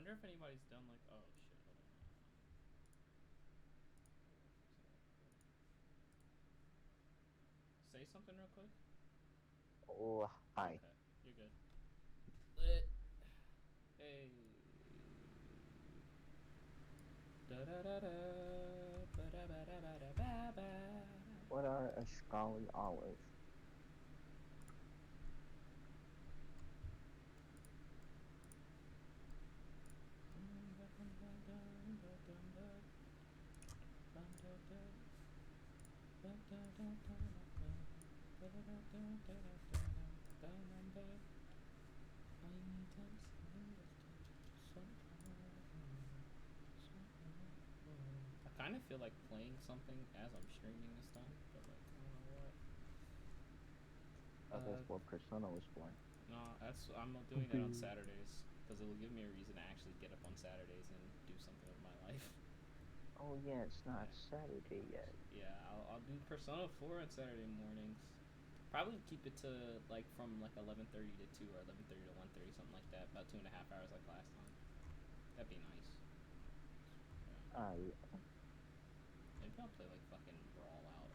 wonder if anybody's done like. Oh shit! Hold on. Say something real quick. Oh, hi. Okay, you're good. Lit. Hey. Da da da da. Ba da ba da ba da ba ba. What are a scholarly hours? I kind of feel like playing something as I'm streaming this time, but like I don't know what. That's what Persona was for. No, I'm doing that on Saturdays because it'll give me a reason to actually get up on Saturdays and do something with my life. Oh yeah, it's not Saturday yet. Yeah, I'll do Persona 4 on Saturday mornings. Probably keep it to like from like 11:30 to 2 or 11:30 to 1:30, something like that. About 2.5 hours like last time. That'd be nice. Yeah. Maybe I'll play like fucking Brawl Out.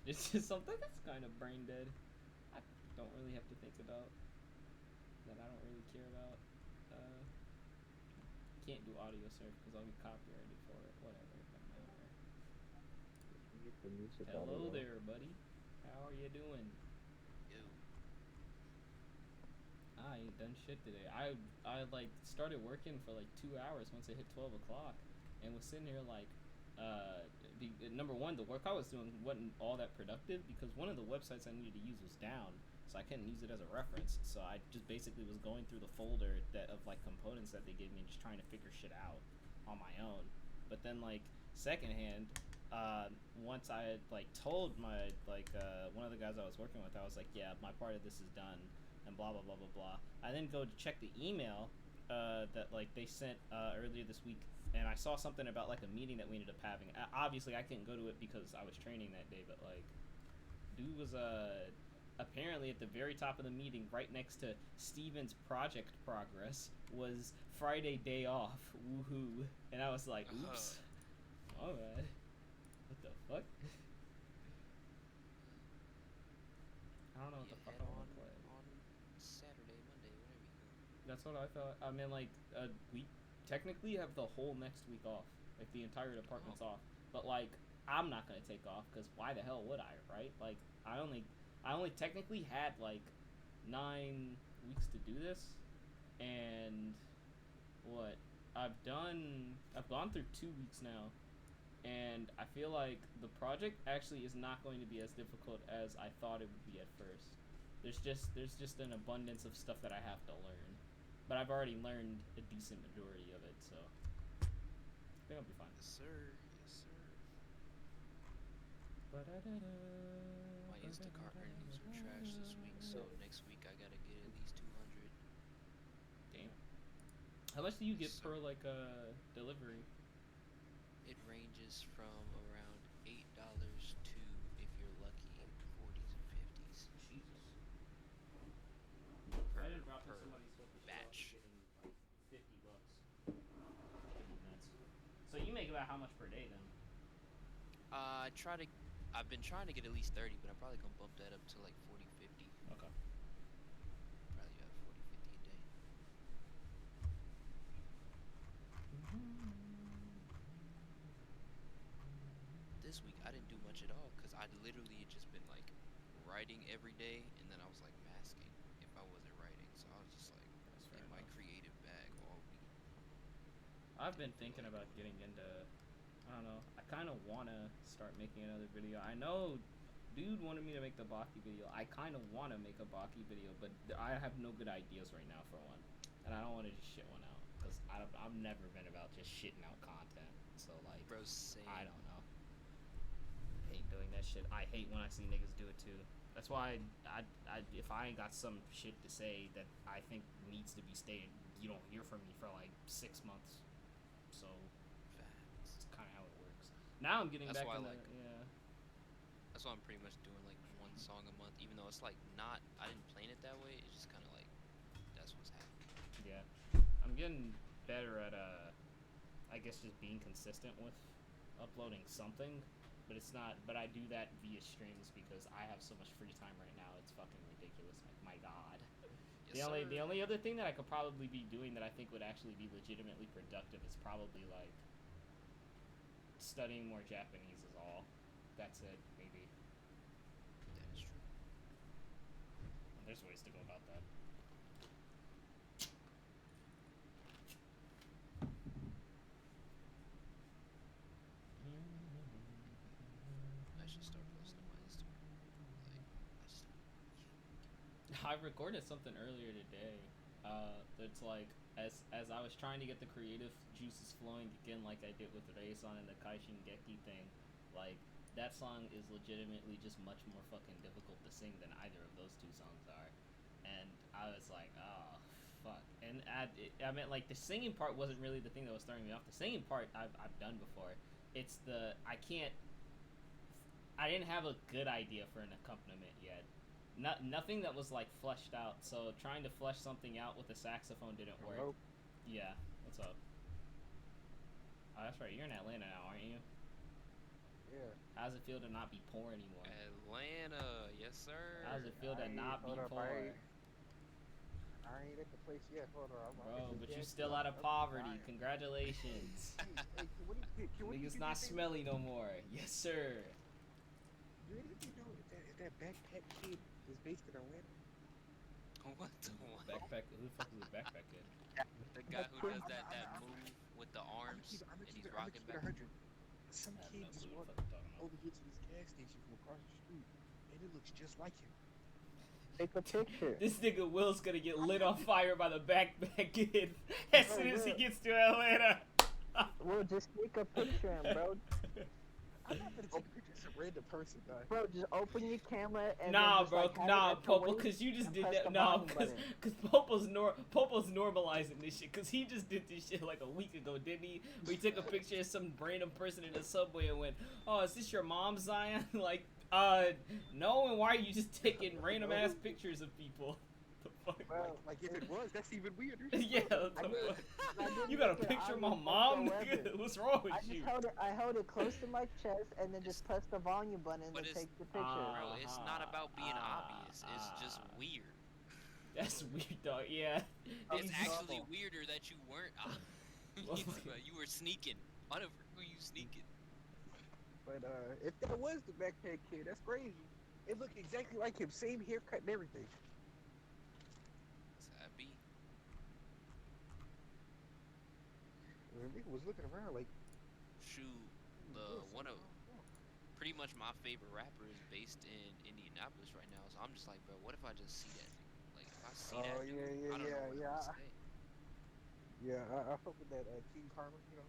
It's just something that's kind of brain dead. I don't really have to think about. That I don't really care about. Can't do audio surf because I'll be copyrighted for it. Whatever. The music Hello audio. there, buddy. How are you doing? Ew. I ain't done shit today. I like started working for like 2 hours once it hit 12 o'clock, and was sitting here like, number one, the work I was doing wasn't all that productive because one of the websites I needed to use was down, so I couldn't use it as a reference. So I just basically was going through the folder that of like components that they gave me and just trying to figure shit out on my own. But then like secondhand, once I had like told my one of the guys I was working with, I was like, yeah, my part of this is done, and blah blah blah blah blah. I then go to check the email that like they sent earlier this week, and I saw something about like a meeting that we ended up having. Obviously, I couldn't go to it because I was training that day, but like, dude was apparently at the very top of the meeting, right next to Steven's project progress, was Friday day off. Woohoo! And I was like, oops, all right. What the fuck? I don't know what the fuck I want to play. On Saturday, Monday, whatever you go. That's what I thought. I mean, like, we technically have the whole next week off. Like, the entire department's off. But, like, I'm not going to take off because why the hell would I, right? Like, I only technically had, like, 9 weeks to do this. And what? I've gone through 2 weeks now. And I feel like the project actually is not going to be as difficult as I thought it would be at first. There's just an abundance of stuff that I have to learn, but I've already learned a decent majority of it, so I think I'll be fine. Yes, sir. Yes, sir. My Instacart earnings were trash this week, so next week I gotta get at least 200. Damn. How much do you get per like delivery? It ranges from around $8 to, if you're lucky, 40s and 50s. Jesus. Per, I didn't drop per somebody's supposed to batch. getting like $50. Nuts. So you make about how much per day then? I've been trying to get at least 30, but I'm probably gonna bump that up to like 40, 50. Okay. Probably about 40, 50 a day. This week I didn't do much at all because I literally had just been like writing every day, and then I was like masking if I wasn't writing, so I was just like in my creative bag all week. I've been thinking about getting into, I don't know, I kind of want to start making another video. I know dude wanted me to make the Baki video. I kind of want to make a Baki video, but I have no good ideas right now for one. And I don't want to just shit one out, because I've never been about just shitting out content. So, like, Bro, same. I don't know. I hate doing that shit. I hate when I see niggas do it, too. That's why if I ain't got some shit to say that I think needs to be stated, you don't hear from me for, like, 6 months. So, Facts. that's kind of how it works. Now I'm getting That's back why, into, like, yeah. That's why I'm pretty much doing like one song a month, even though it's like not, I didn't plan it that way, it's just kind of like, that's what's happening. Yeah. I'm getting better at I guess just being consistent with uploading something, but it's not. But I do that via streams because I have so much free time right now. It's fucking ridiculous. Like, my God. Yes, The only other thing that I could probably be doing that I think would actually be legitimately productive is probably like studying more Japanese is all. That's it, maybe. That is true. There's ways to go about that. I should start posting on my Instagram. I recorded something earlier today. That's like as I was trying to get the creative juices flowing again, like I did with Rei-san and the Kaishin Geki thing. Like, that song is legitimately just much more fucking difficult to sing than either of those two songs are. And I was like, oh, fuck. And I meant, like, the singing part wasn't really the thing that was throwing me off. The singing part I've done before. It's the, I didn't have a good idea for an accompaniment yet. Nothing that was, like, fleshed out. So trying to flesh something out with a saxophone didn't work. Hello? Yeah, what's up? Oh, that's right. You're in Atlanta now, aren't you? Yeah. How does it feel to not be poor anymore? Atlanta, yes sir. How does it feel to not be poor? I ain't at the place yet. Hold on. Bro, but you still out of poverty. Congratulations. Niggas not smelly no more. Yes, sir. Do you know if that backpack kid is based in Atlanta? What the what? Backpack. Who the fuck is a backpack kid? The guy who does that move with the arms and he's rocking back. Some I have kid no just clue what walked the fuck you're talking about. over here to this gas station from across the street, and it looks just like him. Take a picture. This nigga Will's gonna get lit on fire by the backpack kid as soon as he gets to Atlanta. Well, just take a picture, bro. I'm not gonna take a picture of some random person, dog. Bro, just open your camera and Nah, then just, bro, like, have nah, it at the Popo, waist cause you just and did press that. the Nah, volume cause button. Popo's normalizing this shit, cause he just did this shit like a week ago, didn't he? We took a picture of some random person in the subway and went, "Oh, is this your mom, Zion?" Like, no. And why are you just taking random ass pictures of people? The fuck? Well, like if it was, that's even weirder. Yeah. What the fuck? You got a picture of my mom, nigga? What's wrong with you? I held it close to my chest and then just pressed the volume button and But then it's- take the picture. Bro, it's not about being obvious. It's just weird. That's weird, dog. Yeah. It's He's actually normal. weirder that you weren't. You were sneaking. Why the frick were you sneaking? But if that was the backpack kid, that's crazy. It looked exactly like him, same haircut and everything. Sappy. The nigga was looking around like, Shoot, pretty much my favorite rapper is based in Indianapolis right now. So I'm just like, bro, what if I just see that nigga? Like, if I see that Oh, dude, yeah, I don't know what yeah. to say. yeah, I fuck with that King Karma, you know.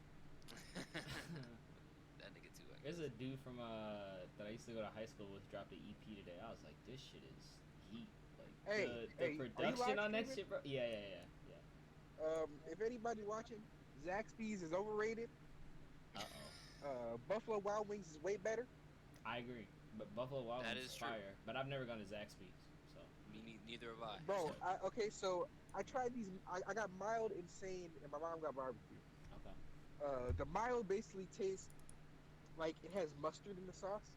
That nigga too. I There's guess. a dude from that I used to go to high school with dropped an EP today. I was like, this shit is heat. Like, Hey, the are you production live on that streaming? shit, bro. Yeah. If anybody watching, Zaxby's is overrated. Buffalo Wild Wings is way better. I agree. But Buffalo Wild That Wings is is true. fire. But I've never gone to Zaxby's, so. Neither have I. Bro, okay, so I tried these. I got mild, insane, and my mom got barbecue. Okay. The mild basically tastes like it has mustard in the sauce.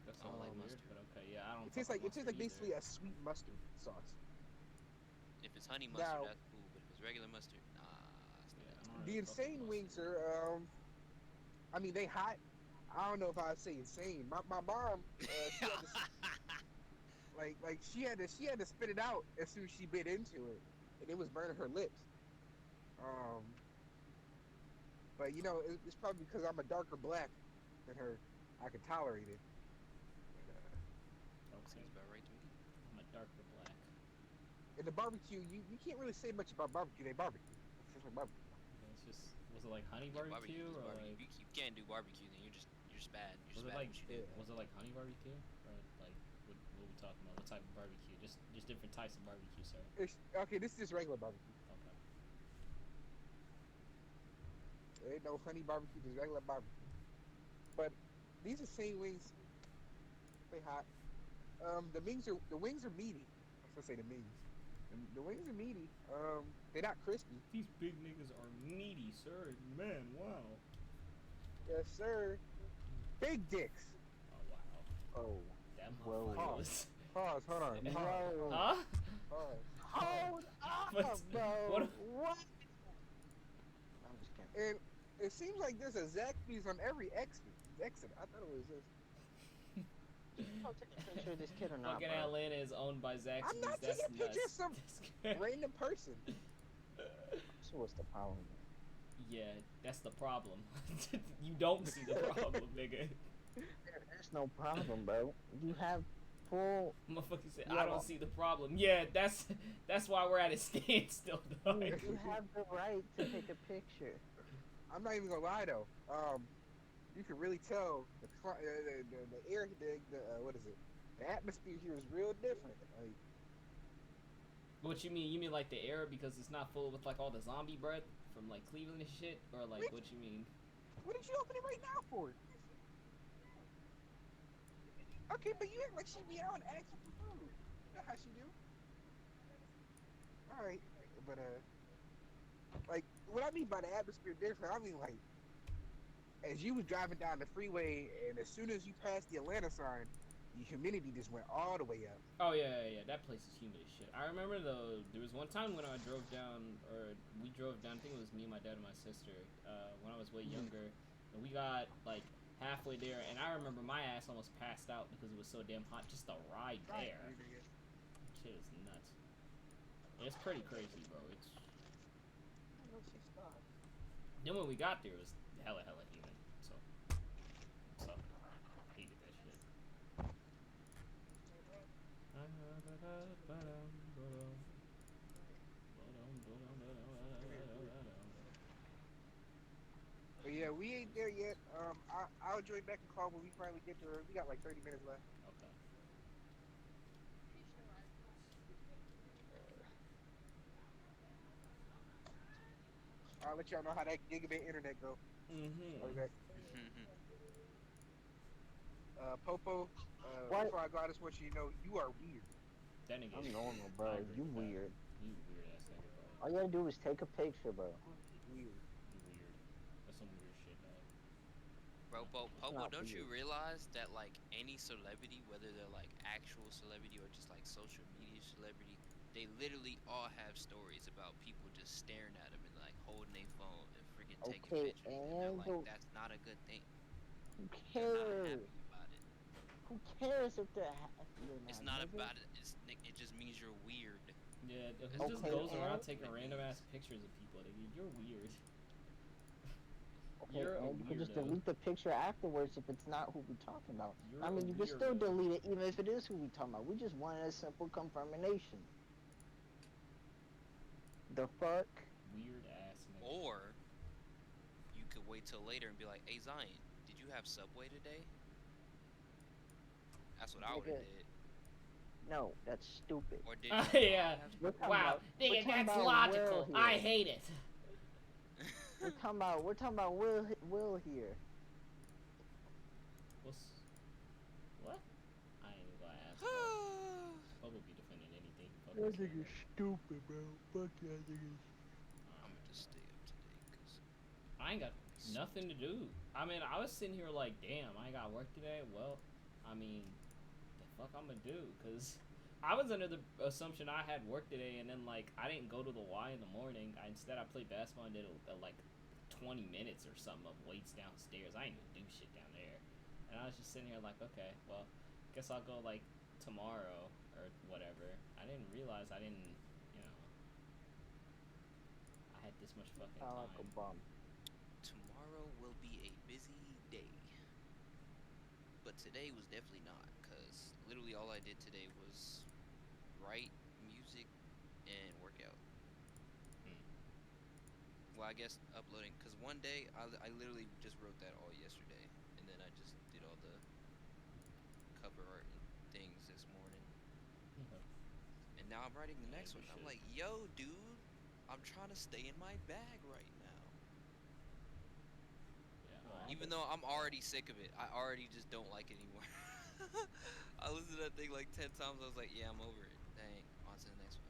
That I don't sounds like weird, mustard. but okay. Yeah, I don't. It tastes like basically a sweet mustard sauce. If it's honey mustard, Now- that's cool. But if it's regular mustard, nah. It's Yeah, not I don't The really fuck with insane wings mustard. are, I mean, they hot. I don't know if I'd say insane. My mom, she had to, like she had to spit it out as soon as she bit into it, and it was burning her lips. But you know, it's probably because I'm a darker black than her. I could tolerate it. Okay. Seems about right to me. I'm a darker black. In the barbecue, you can't really say much about barbecue. They barbecue. It's just like barbecue. It's just, was it like honey Yeah, barbecue is or barbecue. like? You can't do barbecue, then you're just bad. You're Was just it bad like? at what you do. Yeah. Was it like honey barbecue or like what are we talking about? What type of barbecue? Just different types of barbecue, sir. Okay, this is just regular barbecue. Okay. There ain't no honey barbecue, just regular barbecue. But these are same wings. They hot. The wings are meaty. I was gonna say the wings. The wings are meaty. They're not crispy. These big niggas are meaty, sir. Man, wow. Yes, sir. Big dicks. Oh wow. Oh. That Whoa. motherfucker was. Pause. Hold on. Pause. Whoa. Huh? Pause. Hold What? up, bro. What? What? I'm just kidding. And it seems like there's a Zaxby's on every exit. I thought it was this. I'll take a picture of this kid or not, Fucking bro. Atlanta is owned by Zaxby's. I'm not That's taking nuts. pictures of some random person. So what's the problem? Yeah, that's the problem. You don't see the problem, nigga. There's no problem, bro. You have full. Motherfucker said, Yeah, I don't see the problem. Yeah, that's why we're at a standstill, dog. You have the right to take a picture. I'm not even gonna lie though. You can really tell the air, what is it? The atmosphere here is real different. Like, What you mean? You mean like the air because it's not full with like all the zombie breath from like Cleveland and shit, or like what you mean? what did you open it right now for? Okay, but you act like she be out and ask for food. That's how she do. All right, but like what I mean by the atmosphere different, I mean like as you was driving down the freeway, and as soon as you passed the Atlanta sign, the humidity just went all the way up. Oh yeah. That place is humid as shit. I remember though, there was one time when I drove down, or we drove down. I think it was me, my dad, and my sister. When I was way younger, and we got like halfway there, and I remember my ass almost passed out because it was so damn hot. Just the ride there, shit is nuts. It's pretty crazy, bro. It's. Then when we got there, it was hella humid. So hated that shit. But yeah, we ain't there yet. I'll join back and call when we finally get there. We got like 30 minutes left. Okay. I'll let y'all know how that gigabit internet go. Okay. Popo, What? before I go, I just want you to know you are weird. That nigga. I'm normal, bro. You weird. You weird ass nigga, bro. All you gotta do is take a picture, bro. Weird. You weird. That's some weird shit, dog. Bro, Popo, not don't you weird. realize that like any celebrity, whether they're like actual celebrity or just like social media celebrity, they literally all have stories about people just staring at them and like holding their phone and freaking taking Okay, pictures, and they're and like, that's not a good thing. Who They're not cares? happy about it. Who cares if they're you're It's not nigga? about it. It just means you're weird. Yeah, he Okay, just goes around and- taking random ass pictures of people. Nigga, you're weird. Okay, You're a and you can just weirdo. delete the picture afterwards if it's not who we're talking about. You're I a mean, you can still weirdo. delete it even if it is who we're talking about. We just wanted a simple confirmation. The fuck? Weird ass nigga. Or you could wait till later and be like, hey Zion, did you have Subway today? That's what I would have Nigga. did. No, that's stupid. Or did Yeah. We're talking Wow, about- we're nigga, talking that's about logical. Will I here. hate it. We're talking about Will here. What? I ain't even gonna ask. Bro. Popo be defending anything. He fucking can. stupid, bro. Fuck that nigga. I'm gonna just stay up today because I ain't got nothing to do. I mean, I was sitting here like, damn, I ain't got work today. Well, I mean, the fuck I'm gonna do? Cause I was under the assumption I had work today, and then like I didn't go to the Y in the morning. Instead, I played basketball and did like 20 minutes or something of weights downstairs. I ain't even do shit down there, and I was just sitting here like, okay, well, guess I'll go like tomorrow or whatever. I didn't realize I didn't, you know, I had this much fucking Sound like a time. bum. tomorrow will be a busy day. But today was definitely not, because literally all I did today was write music and work out. Well, I guess uploading, because one day I literally just wrote that all yesterday, and then I just did all the cover art and things this morning, and now I'm writing the next you one. I'm should. like, yo, dude, I'm trying to stay in my bag right now. Yeah, Even though I'm already sick of it, I already just don't like it anymore. I listened to that thing like 10 times. I was like, yeah, I'm over it. Dang, on to the next one.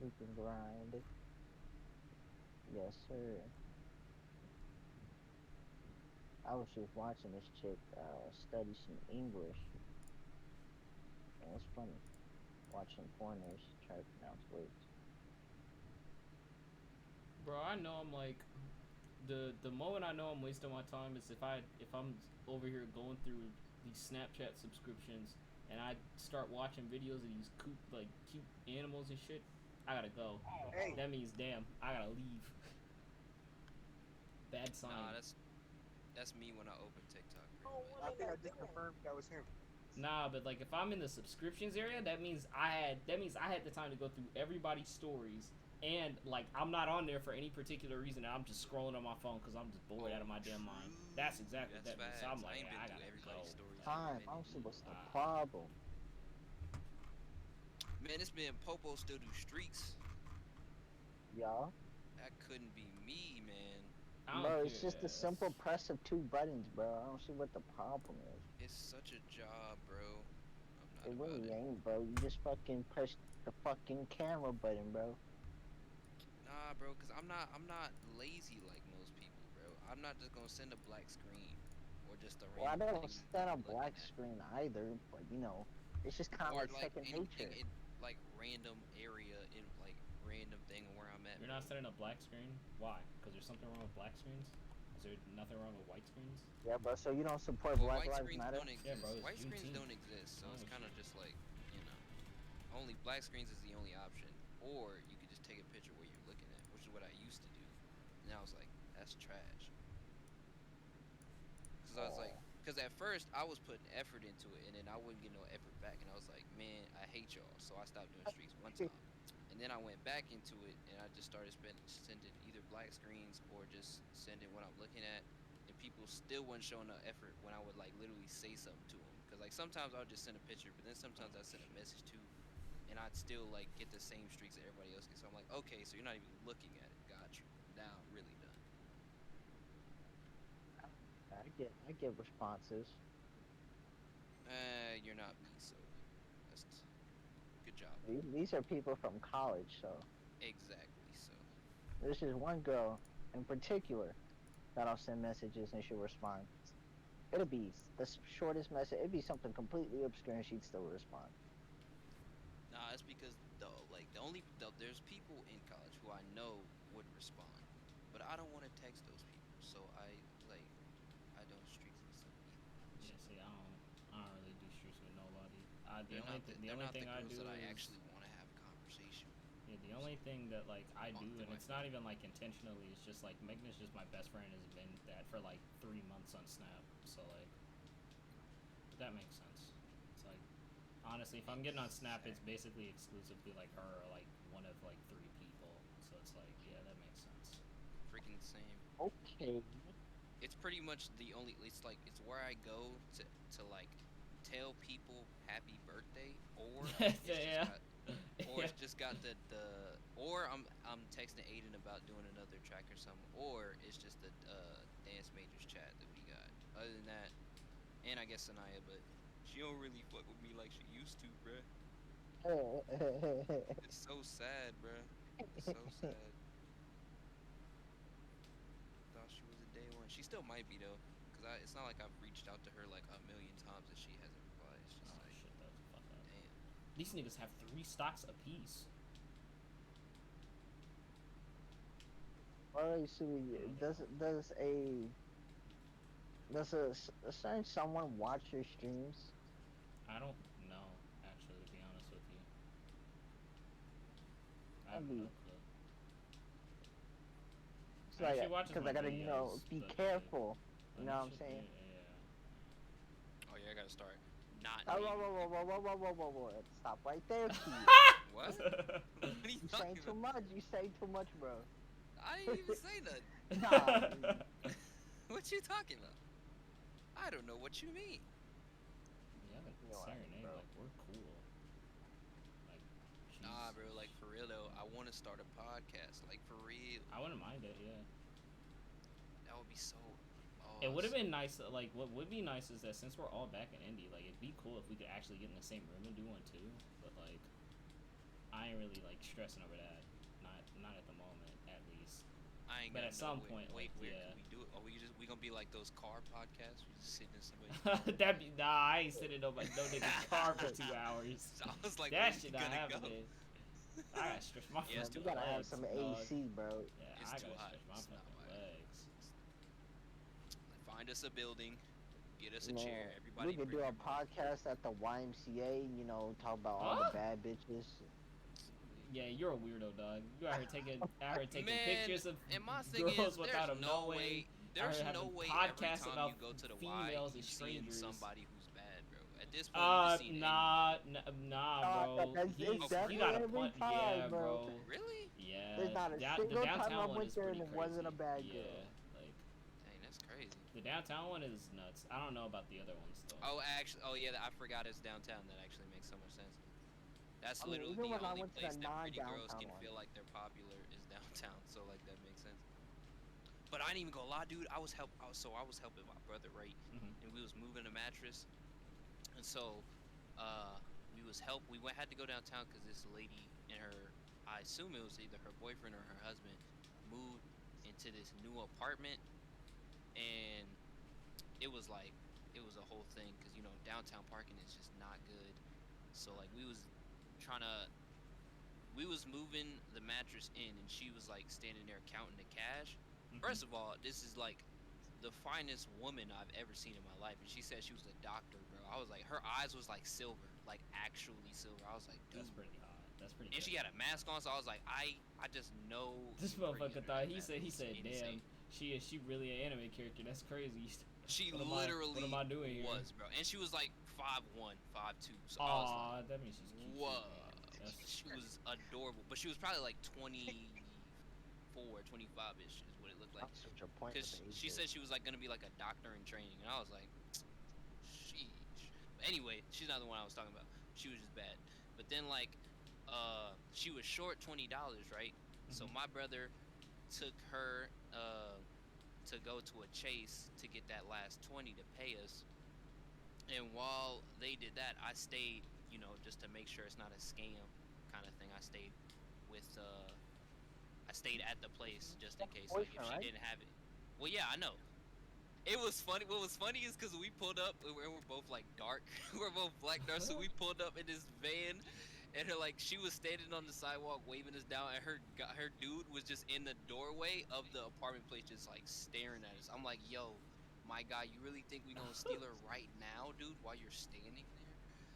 We can grind. Yes, sir. I was just watching this chick study some English. And it's funny. Watching foreigners try to pronounce words. Bro, I know I'm like the moment I know I'm wasting my time is if I'm over here going through these Snapchat subscriptions and I start watching videos of these cute animals and shit. I gotta go. Hey. That means damn, I gotta leave. Bad sign. Nah, that's me when I open TikTok. I think I just confirmed that was him. Nah, but like if I'm in the subscriptions area, that means I had the time to go through everybody's stories, and like I'm not on there for any particular reason. I'm just scrolling on my phone because I'm just bored out of my damn mind. That's exactly what that means. So I'm like, I ain't been I through gotta everybody's go. stories. Time. I don't see what's the problem. Man, this man Popo still do streaks. Y'all. That couldn't be me, man. Bro, it's just a simple press of 2 buttons, bro. I don't see what the problem is. It's such a job, bro. It really ain't, bro. You just fucking push the fucking camera button, bro. Nah, bro, cause I'm not lazy like most people, bro. I'm not just gonna send a black screen or just a Well, I random don't thing send a I'm black looking at. screen either, but you know, it's just kind of Or like second nature. in like random area in like random thing where I'm at. You're not setting a black screen? Why? Because there's something wrong with black screens? Is there nothing wrong with white screens? Yeah, bro. So you don't support Well, Black white Lives screens Matter? don't exist. Yeah, bro, it's White screens Juneteenth. don't exist, so Oh, it's kind of shit. just like, you know, only black screens is the only option. Or you could just take a picture where you're looking at, which is what I used to do. And I was like, that's trash. Because I was like, because at first I was putting effort into it, and then I wouldn't get no effort back, and I was like, man, I hate y'all. So I stopped doing streaks one time. And then I went back into it, and I just started sending either black screens or just sending what I'm looking at. And people still wasn't showing no effort when I would like literally say something to them. Because like sometimes I would just send a picture, but then sometimes I'd send a message too, and I'd still like get the same streaks that everybody else gets. So I'm like, okay, so you're not even looking at it. Got you. Now I'm really done. I get responses. You're not me, so that's good job. These are people from college, so. Exactly. So. There's just one girl in particular that I'll send messages and she'll respond. It'll be the shortest message. It'd be something completely obscure and she'd still respond. Nah, it's because there's people in college who I know would respond, but I don't want to text those people, so I don't streaks and stuff either. Yeah, see, I don't really do streaks with nobody. The They're only not thing the I girls do that I is actually want to have a conversation. yeah, the only thing that like I do, and my it's not even like intentionally. It's just like Megan's just my best friend. Has been that for like 3 months on Snap. So like, that makes sense. It's like honestly, if I'm getting on Snap, it's basically exclusively like her or like one of like 3 people. So it's like yeah, that makes sense. Freaking same. Okay. It's pretty much the only. It's where I go to like tell people happy birthday, or Yeah. it's just got the or I'm texting Aiden about doing another track or something, or it's just the dance majors chat that we got. Other than that, and I guess Sanaya, but she don't really fuck with me like she used to, bruh. It's so sad, bruh. It's so sad. Thought she was a day one. She still might be though, cause it's not like I've reached out to her like a million times and she hasn't replied. It's just Oh like, shit, that was fucked up. damn. These niggas have 3 stocks apiece. Well, you see, does a certain someone watch your streams? I don't know, actually, to be honest with you. I have That'd be- no clue. It's I like, actually watches because my I gotta, videos, be but, careful. but You know what I'm shit, saying? Yeah. Oh yeah, I gotta start. Not. Oh, whoa. Stop right there, Keith. What? What are you You talking say too about? much. You say too much, bro. I didn't even say nothing. Nah. What you talking about? I don't know what you mean. Yeah, like No, I ain't, serenade, bro. like we're cool. Like, Nah, she's- bro. Like for real though, I want to start a podcast. Like for real. I wouldn't mind it, yeah. That would be so. It would have been nice. Like, what would be nice is that since we're all back in Indy, like, it'd be cool if we could actually get in the same room and do one too. But like, I ain't really like stressing over that. Not at the moment, at least. I ain't But got at some no point, wait, like, where yeah. can we do it? Are we gonna be like those car podcasts? We just sitting in somebody's That'd be I ain't sitting no nigga's car for 2 hours. So I was like, That where's he shit not gonna go? happening. I gotta stretch my Yeah, it's fucking too You gotta have legs, some dog. AC, bro. Yeah, It's I too gotta hot. stretch my It's not fucking why. legs. Find us a building, get us a Man, chair. we Everybody could bring do a their mic. podcast at the YMCA. You know, talk about all the Huh? bad bitches. Yeah, you're a weirdo, dog. You out here taking Man, pictures of and my thing girls is, without there's them no knowing. way. There's out here no having way every podcasts time about you go to the Y, females you and seeing strangers. somebody who's bad, bro. At this point, you just seen Nah, bro. It's He definitely got a every point. time, Yeah, bro. bro. really. Yeah. There's not a The single time downtown I one went is there pretty and it crazy. wasn't a bad Yeah, girl. like Dang, that's crazy. the downtown one is nuts. I don't know about the other ones though. Oh, actually, yeah, I forgot it's downtown. That actually makes so much sense. That's I mean, literally even the when I only went to place the that pretty girls non-downtown can one. feel like they're popular is downtown. So like that makes sense. But I ain't even gonna lie, dude. I was helping my brother, right? Mhm. And we was moving a mattress, and so we had to go downtown because this lady and I assume it was either her boyfriend or her husband, moved into this new apartment, and it was a whole thing because downtown parking is just not good. So like we was moving the mattress in, and she was like standing there counting the cash. Mhm. First of all, this is like the finest woman I've ever seen in my life, and she said she was a doctor, bro. I was like, her eyes was like silver, like actually silver. I was like, dude. That's pretty hot. That's pretty. And good. she had a mask on, so I was like, I just know. This you're pretty motherfucker under thought that he mask. said, It's damn, insane. she really an anime character. That's crazy. She What literally am I doing here? was, bro. And she was like 5'1", 5'2". So I was Aw, like, that means she's cute. whoa. That's She was adorable, but she was probably like 24, 25-ish is what it looked like. That's such a point. Because she said she was like gonna be like a doctor in training, and I was like, sheesh. But anyway, she's not the one I was talking about. She was just bad. But then like, she was short $20, right? So my brother took her to go to a Chase to get that last 20 to pay us. And while they did that, I stayed, just to make sure it's not a scam kind of thing. I stayed at the place just in case, like if she didn't have it. Well, yeah, I know. It was funny. What was funny is because we pulled up, and we're both like dark. We're both black dark, so we pulled up in this van, and she was standing on the sidewalk waving us down, and her dude was just in the doorway of the apartment place, just like staring at us. I'm like, yo, my guy, you really think we gonna steal her right now, dude? While you're standing there?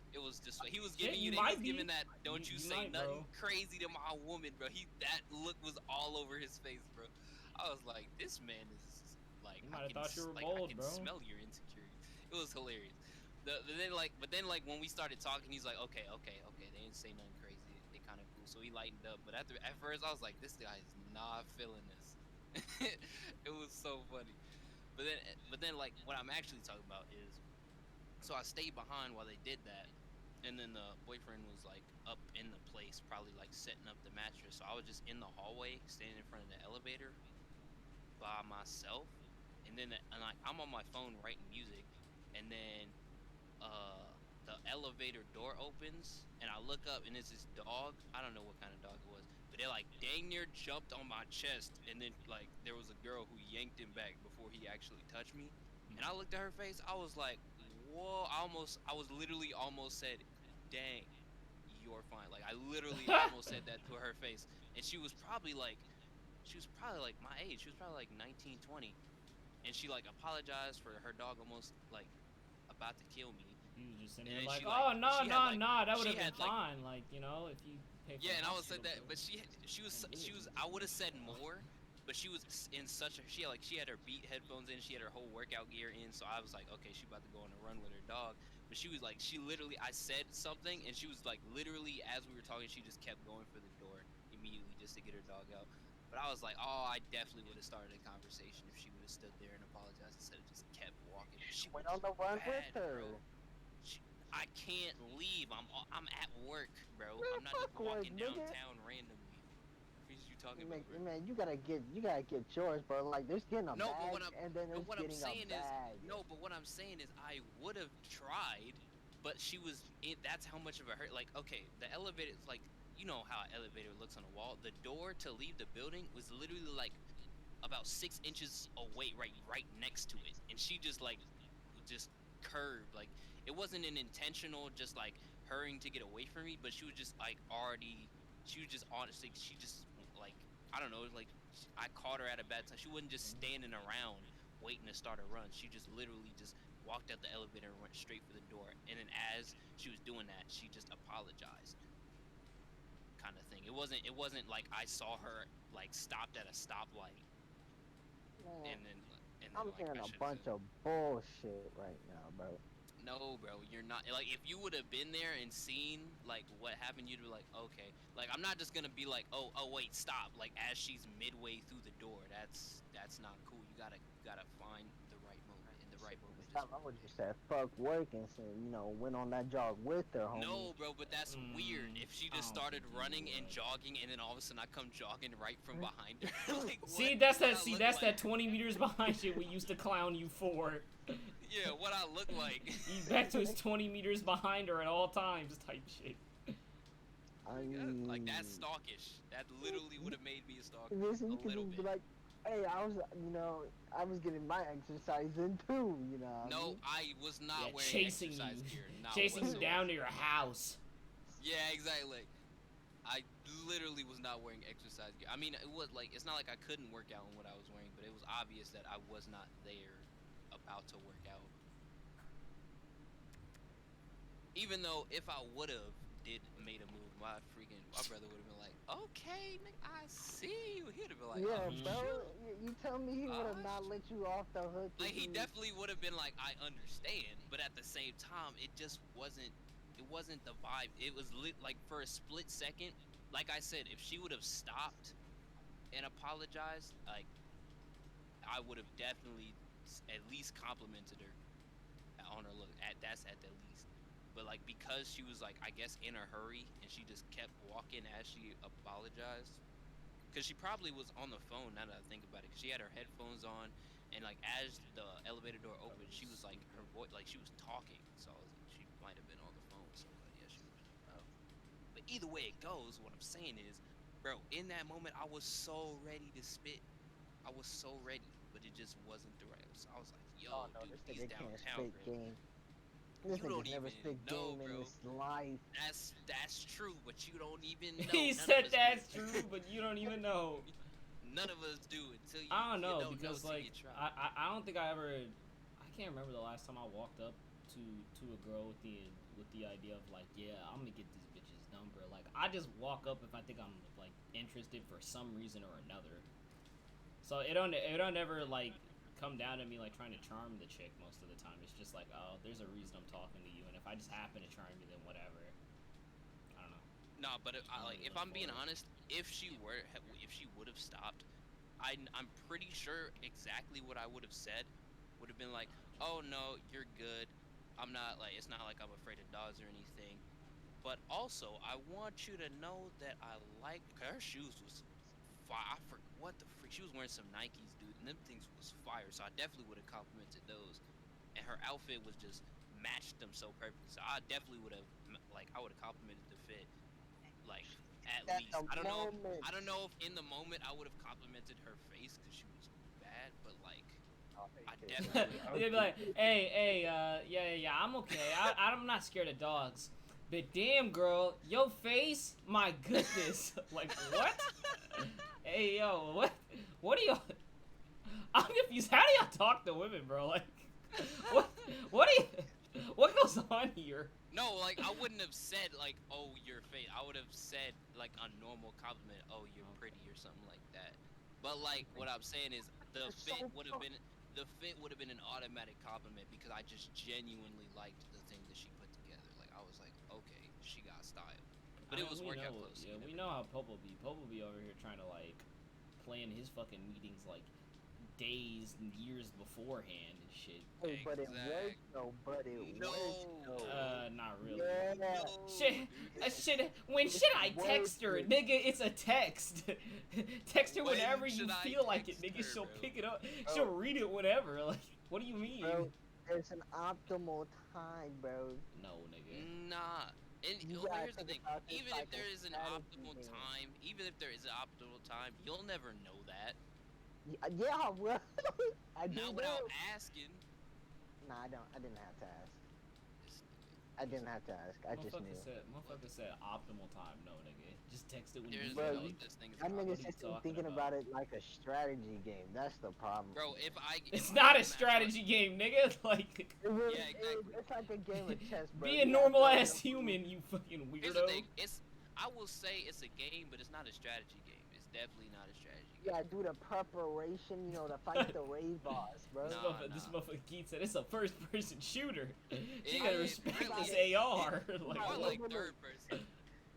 It was just he was giving Yeah, he was giving that don't you say might, nothing bro. crazy to my woman, bro. That look was all over his face, bro. I was like, this man is like, You might have thought you were bold, I can bro. smell your insecurity. It was hilarious. But then when we started talking, he's like, okay, they didn't say nothing crazy. They kind of cool, so he lightened up. But at first, I was like, this guy is not feeling this. It was so funny. But then like what I'm actually talking about is, so I stayed behind while they did that, and then the boyfriend was like up in the place, probably like setting up the mattress. So I was just in the hallway, standing in front of the elevator by myself, and then I'm on my phone writing music, and then the elevator door opens, and I look up, and it's this dog. I don't know what kind of dog it was, but it like dang near jumped on my chest, and then like there was a girl who yanked him back before he actually touched me, and I looked at her face. I was like, whoa! I was literally almost said, dang, you're fine. Like I literally almost said that to her face, and she was probably like my age. She was probably like 19, 20, and she like apologized for her dog almost like about to kill me. He was just sitting And there then like, she, oh, like- no, she had, like- that would she have been had, like- fine. Like, if you pay for Yeah, the and I would say hospital that, bill. but she was I would have said more, but she was in such a she had her beat headphones in, she had her whole workout gear in, so I was like, okay, she about to go on a run with her dog. But she was like, I said something, and she was like, literally as we were talking, she just kept going for the door immediately just to get her dog out. But I was like, oh, I definitely would have started a conversation if she would have stood there and apologized instead of just kept walking. She Went was on the run with bad, her. bro. I can't leave. I'm at work, bro. Man, I'm not just fuck work, walking nigga. downtown randomly. What are you talking about, bro? Man, you gotta get yours, bro. Like there's getting a No, bag, but and then there's what I'm getting saying a is, bag. but what I'm saying is, I would have tried, but she was. That's how much of a hurt. Like, okay, the elevator is like, you know how an elevator looks on a wall. The door to leave the building was literally like about 6 inches away, right next to it, and she just like just curved. Like it wasn't an intentional just like hurrying to get away from me, but she was just like already. She was just honestly, she just like I don't know, like I caught her at a bad time. She wasn't just standing around waiting to start a run. She just literally just walked out the elevator and went straight for the door. And then as she was doing that, she just apologized, kind of thing. It wasn't like I saw her like stopped at a stoplight Man, and then I'm like hearing I a should've bunch said, of bullshit right now, bro. no, bro, you're not. Like, if you would have been there and seen, like, what happened, you'd be like, okay. Like, I'm not just gonna be like, oh, wait, stop. Like, as she's midway through the door. That's not cool. You gotta find the right moment. In the right moment. Stop, I would just said fuck work and said, went on that jog with her, homie. No, bro, but that's weird. If she just I don't started think you running and would. jogging, and then all of a sudden I come jogging right from behind her. Like, See, what that's do that. I See, look that's like? that 20 meters behind shit we used to clown you for. Yeah, what I look like. He's back to his 20 meters behind her at all times type shit. I mean, Like, that's stalkish. That literally would have made me a stalker. listen, you A could little just be bit. like, hey, I was getting my exercise in too, you know. what I No, mean? I was not Yeah, wearing chasing exercise you. gear. Not Chasing you whatsoever. down to your house. Yeah, exactly. I literally was not wearing exercise gear. I mean, it was like it's not like I couldn't work out in what I was wearing, but it was obvious that I was not there about to work out. Even though if I would have made a move, my brother would have been like, okay, nigga, I see you. He'd have been like, Yeah, oh, Mhm. bro. shoot. You tell me he would have not let you off the hook. Like, he if you- definitely would have been like, I understand, but at the same time, it just wasn't. It wasn't the vibe. It was like for a split second. Like I said, if she would have stopped and apologized, like I would have definitely at least complimented her on her look. That's at the least. But like because she was like I guess in a hurry and she just kept walking as she apologized. Because she probably was on the phone now that I think about it. Because she had her headphones on, and like as the elevator door opened, she was like her voice, like she was talking. So I was like, she might have been on the phone. So yeah, she was. But either way it goes, what I'm saying is, bro, in that moment I was so ready to spit. I was so ready, but it just wasn't the right. So I was like, yo, Oh no, dude, this he's nigga can't downtown, spit bro. game. This You don't nigga's never even spit know, game in bro. his life. That's true, but you don't even know. He None said of us that's do. true, but you don't even know. None of us do until you. I don't know you don't because know till like you try. I don't think I can't remember the last time I walked up to a girl with the idea of like, yeah, I'm gonna get this bitch's number. Like I just walk up if I think I'm like interested for some reason or another. So it don't ever like come down to me like trying to charm the chick most of the time. It's just like, oh, there's a reason I'm talking to you, and if I just happen to charm you, then whatever. I don't know. No, but like if I'm being for it. honest, if she would have stopped, I'm pretty sure exactly what I would have said would have been like, oh no, you're good. I'm not like it's not like I'm afraid of dogs or anything. But also, I want you to know that I like her shoes was fire. I forgot what the freak. She was wearing some Nikes, dude, and them things was fire. So I definitely would have complimented those. And her outfit was just matched them so perfectly. So I definitely would have I would have complimented the fit, like at At least. the I don't know. moment. I don't know if in the moment I would have complimented her face because she was bad, but like I definitely. They'd be like, hey, yeah, I'm okay. I'm not scared of dogs. But damn, girl, your face, my goodness. Like, what? Hey, yo, what are y'all? I'm confused. How do y'all talk to women, bro? Like, what goes on here? No, like I wouldn't have said like, "Oh, your face." I would have said like a normal compliment, "Oh, you're pretty" or something like that. But like what I'm saying is the fit would have been an automatic compliment because I just genuinely liked the thing that she put together. Like I was like, "Okay, she got style." But it was workout clothes. Yeah, we know how Popo be. Popo be over here trying to like plan his fucking meetings like days and years beforehand and shit. Oh, but it Exact- worked though. But it No. worked though. Not really. Yeah. Shit. When should I text her, nigga? It's a text. Text her When whenever you should I feel like it, text nigga. her, She'll bro? pick it up. Bro. She'll read it whenever. Like, what do you mean? Bro, there's an optimal time, bro. No, nigga. Nah. And You well, gotta here's the think thing: about this even like if a there is an strategy optimal game. time, you'll never know that. Yeah, well, I do Not know. without asking. Nah, I don't. I didn't have to ask. This I didn't have to ask. I just knew. Motherfucker said optimal time. No, nigga. Just text it when you There's get Bro, no it. such thing as that optimal. nigga What are you just talking thinking about? about it like a strategy game. That's the problem. Bro, if I It's if not I a get matched strategy game, nigga. Like, It really Yeah, exactly. is. It's like a game of chess, bro. be a You gotta normal throw ass your human, you fucking Here's the weirdo. thing: I will say it's a game, but it's not a strategy game. It's definitely not a strategy You game. gotta do the preparation, you know, to fight the raid boss, bro. Nah. This motherfucker Keith said it's a first-person shooter. You It- gotta it respect really this is. AR. Like, More Look, like look, look. third person.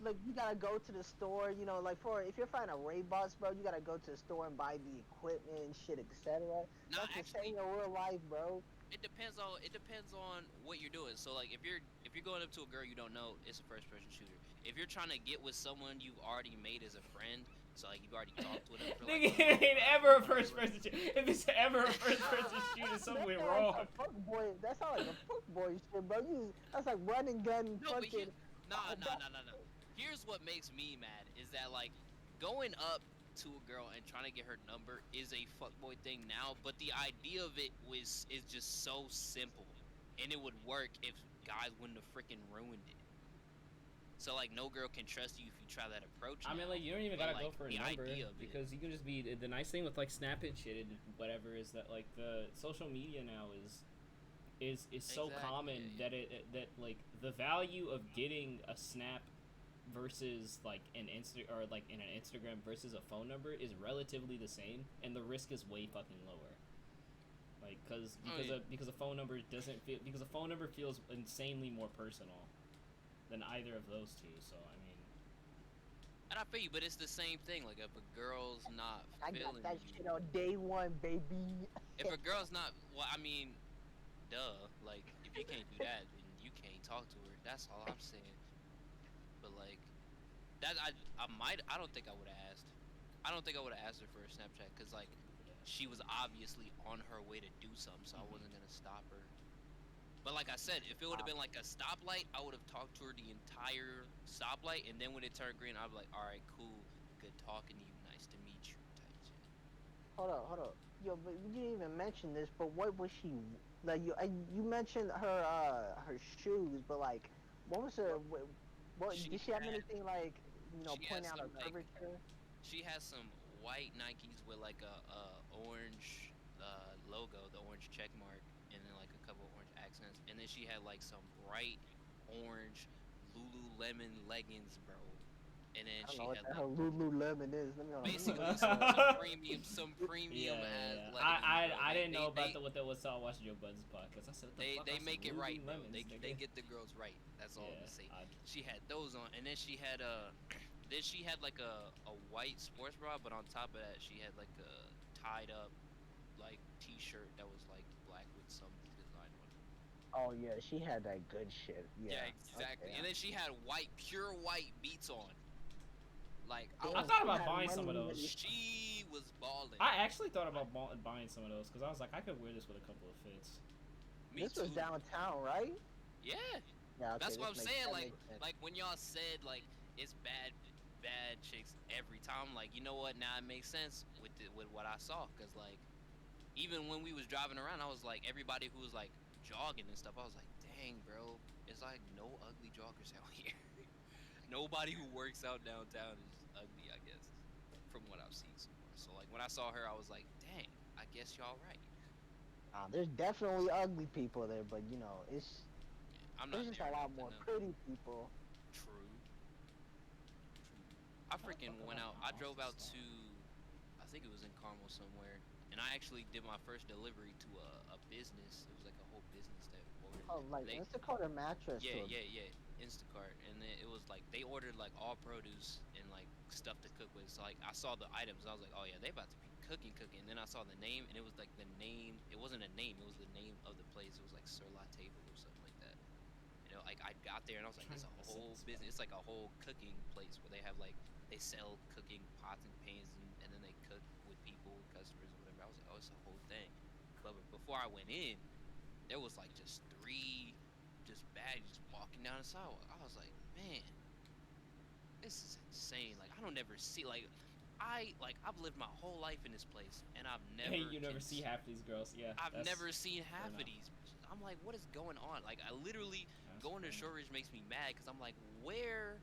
Look, you gotta go to the store, you know, like if you're fighting a raid boss, bro, you gotta go to the store and buy the equipment and shit, etc. Nah, That's the actually, same in real life, bro. it depends on what you're doing. So like if you're going up to a girl you don't know, it's a first person shooter. If you're trying to get with someone you've already made as a friend, so like you've already talked with them for like nigga, it ain't ever a first-person shooter. If it's ever a first-person shooter, something That wrong. sound like a fuck boy. That sounds like a fuck boy shit, bro. That's like run and gun No, but fucking. nah. Here's what makes me mad is that like going up to a girl and trying to get her number is a fuckboy thing now, but the idea of it is just so simple, and it would work if guys wouldn't have freaking ruined it. So like no girl can trust you if you try that approach. I mean, now. like, you don't even But, gotta go like, for a the number idea of it. because you can just be the nice thing with like Snap and shit and whatever is that like the social media now is so Exactly, common yeah. that like the value of getting a Snap versus like an in an Instagram versus a phone number is relatively the same, and the risk is way fucking lower. Like, because a phone number doesn't feel because a phone number feels insanely more personal than either of those two. So I mean, And I feel you, but it's the same thing. Like if a girl's not I got feeling that you, shit on day one, baby. if a girl's not, well, I mean, duh. Like if you can't do that, then you can't talk to her. That's all I'm saying. But like that, I don't think I would have asked. I don't think I would have asked her for a Snapchat because like she was obviously on her way to do something, so I wasn't gonna stop her. But like I said, if it would have been like a stoplight, I would have talked to her the entire stoplight, and then when it turned green, I'd be like, all right, cool, good talking to you, nice to meet you, type shit. Hold up. Yo, but you didn't even mention this. But what was she like? You mentioned her shoes, but like, what was her? What She did she have had- anything like? You know, she point has out a some, like, curvature. She has some white Nikes with like a orange logo, the orange check mark, and then like a couple orange accents, and then she had like some bright orange Lululemon leggings, bro. And then I don't she know what had the like hell Lululemon is. Let me basically look some, it up. some premium ass yeah. leggings. Bro. I didn't know about they, what's all watching Joe Budden's podcast. I said what the fuck they are make some it right, bro. Lululemons, They nigga? get the girls right. That's all I'm Yeah, gonna say. She had those on, and then she had then she had like a white sports bra, but on top of that, she had like a tied up like T-shirt that was like black with some design on it. Oh yeah, she had that good shit. Yeah, Exactly. okay. And then she had pure white beats on. Like Damn, I thought she about had buying some of money. those. she was balling. I actually thought about buying some of those because I was like, I could wear this with a couple of fits. Me This too. was downtown, right? Yeah. Yeah, okay, That's what I'm this saying. that Like makes sense. when y'all said like it's bad chicks every time. Like you know what? Now it makes sense with what I saw. Cause like even when we was driving around, I was like everybody who was like jogging and stuff. I was like, dang, bro, it's like no ugly joggers out here. Nobody who works out downtown is ugly, I guess, from what I've seen so far. So like when I saw her, I was like, dang, I guess y'all right. There's definitely ugly people there, but you know, I'm not there's just there a lot enough to more know. pretty people. True. I freaking went out. I drove out to, I think it was in Carmel somewhere, and I actually did my first delivery to a business. It was like a whole business that ordered. Oh, like they, Instacart or mattress. yeah, to yeah, yeah, Instacart, and then it was like they ordered like all produce and like stuff to cook with. So like I saw the items, I was like, oh yeah, they about to be cooking. And then I saw the name, and it was like the name. It wasn't a name. It was the name of the place. It was like Sur La Table or something like that. You know, like I got there and I was like, it's a whole business. It's like a whole cooking place where they have like they sell cooking pots and pans, and then they cook with people, customers, or whatever. I was like, oh, it's a whole thing. But before I went in, there was like just 3 just bad, just walking down the sidewalk. I was like, man, this is insane. Like, I don't ever see, like, I've lived my whole life in this place, and I've never. Hey, you never see half these girls. Yeah. I've never seen half of these. I'm like, what is going on? Like, I literally going to Short Ridge makes me mad because I'm like, why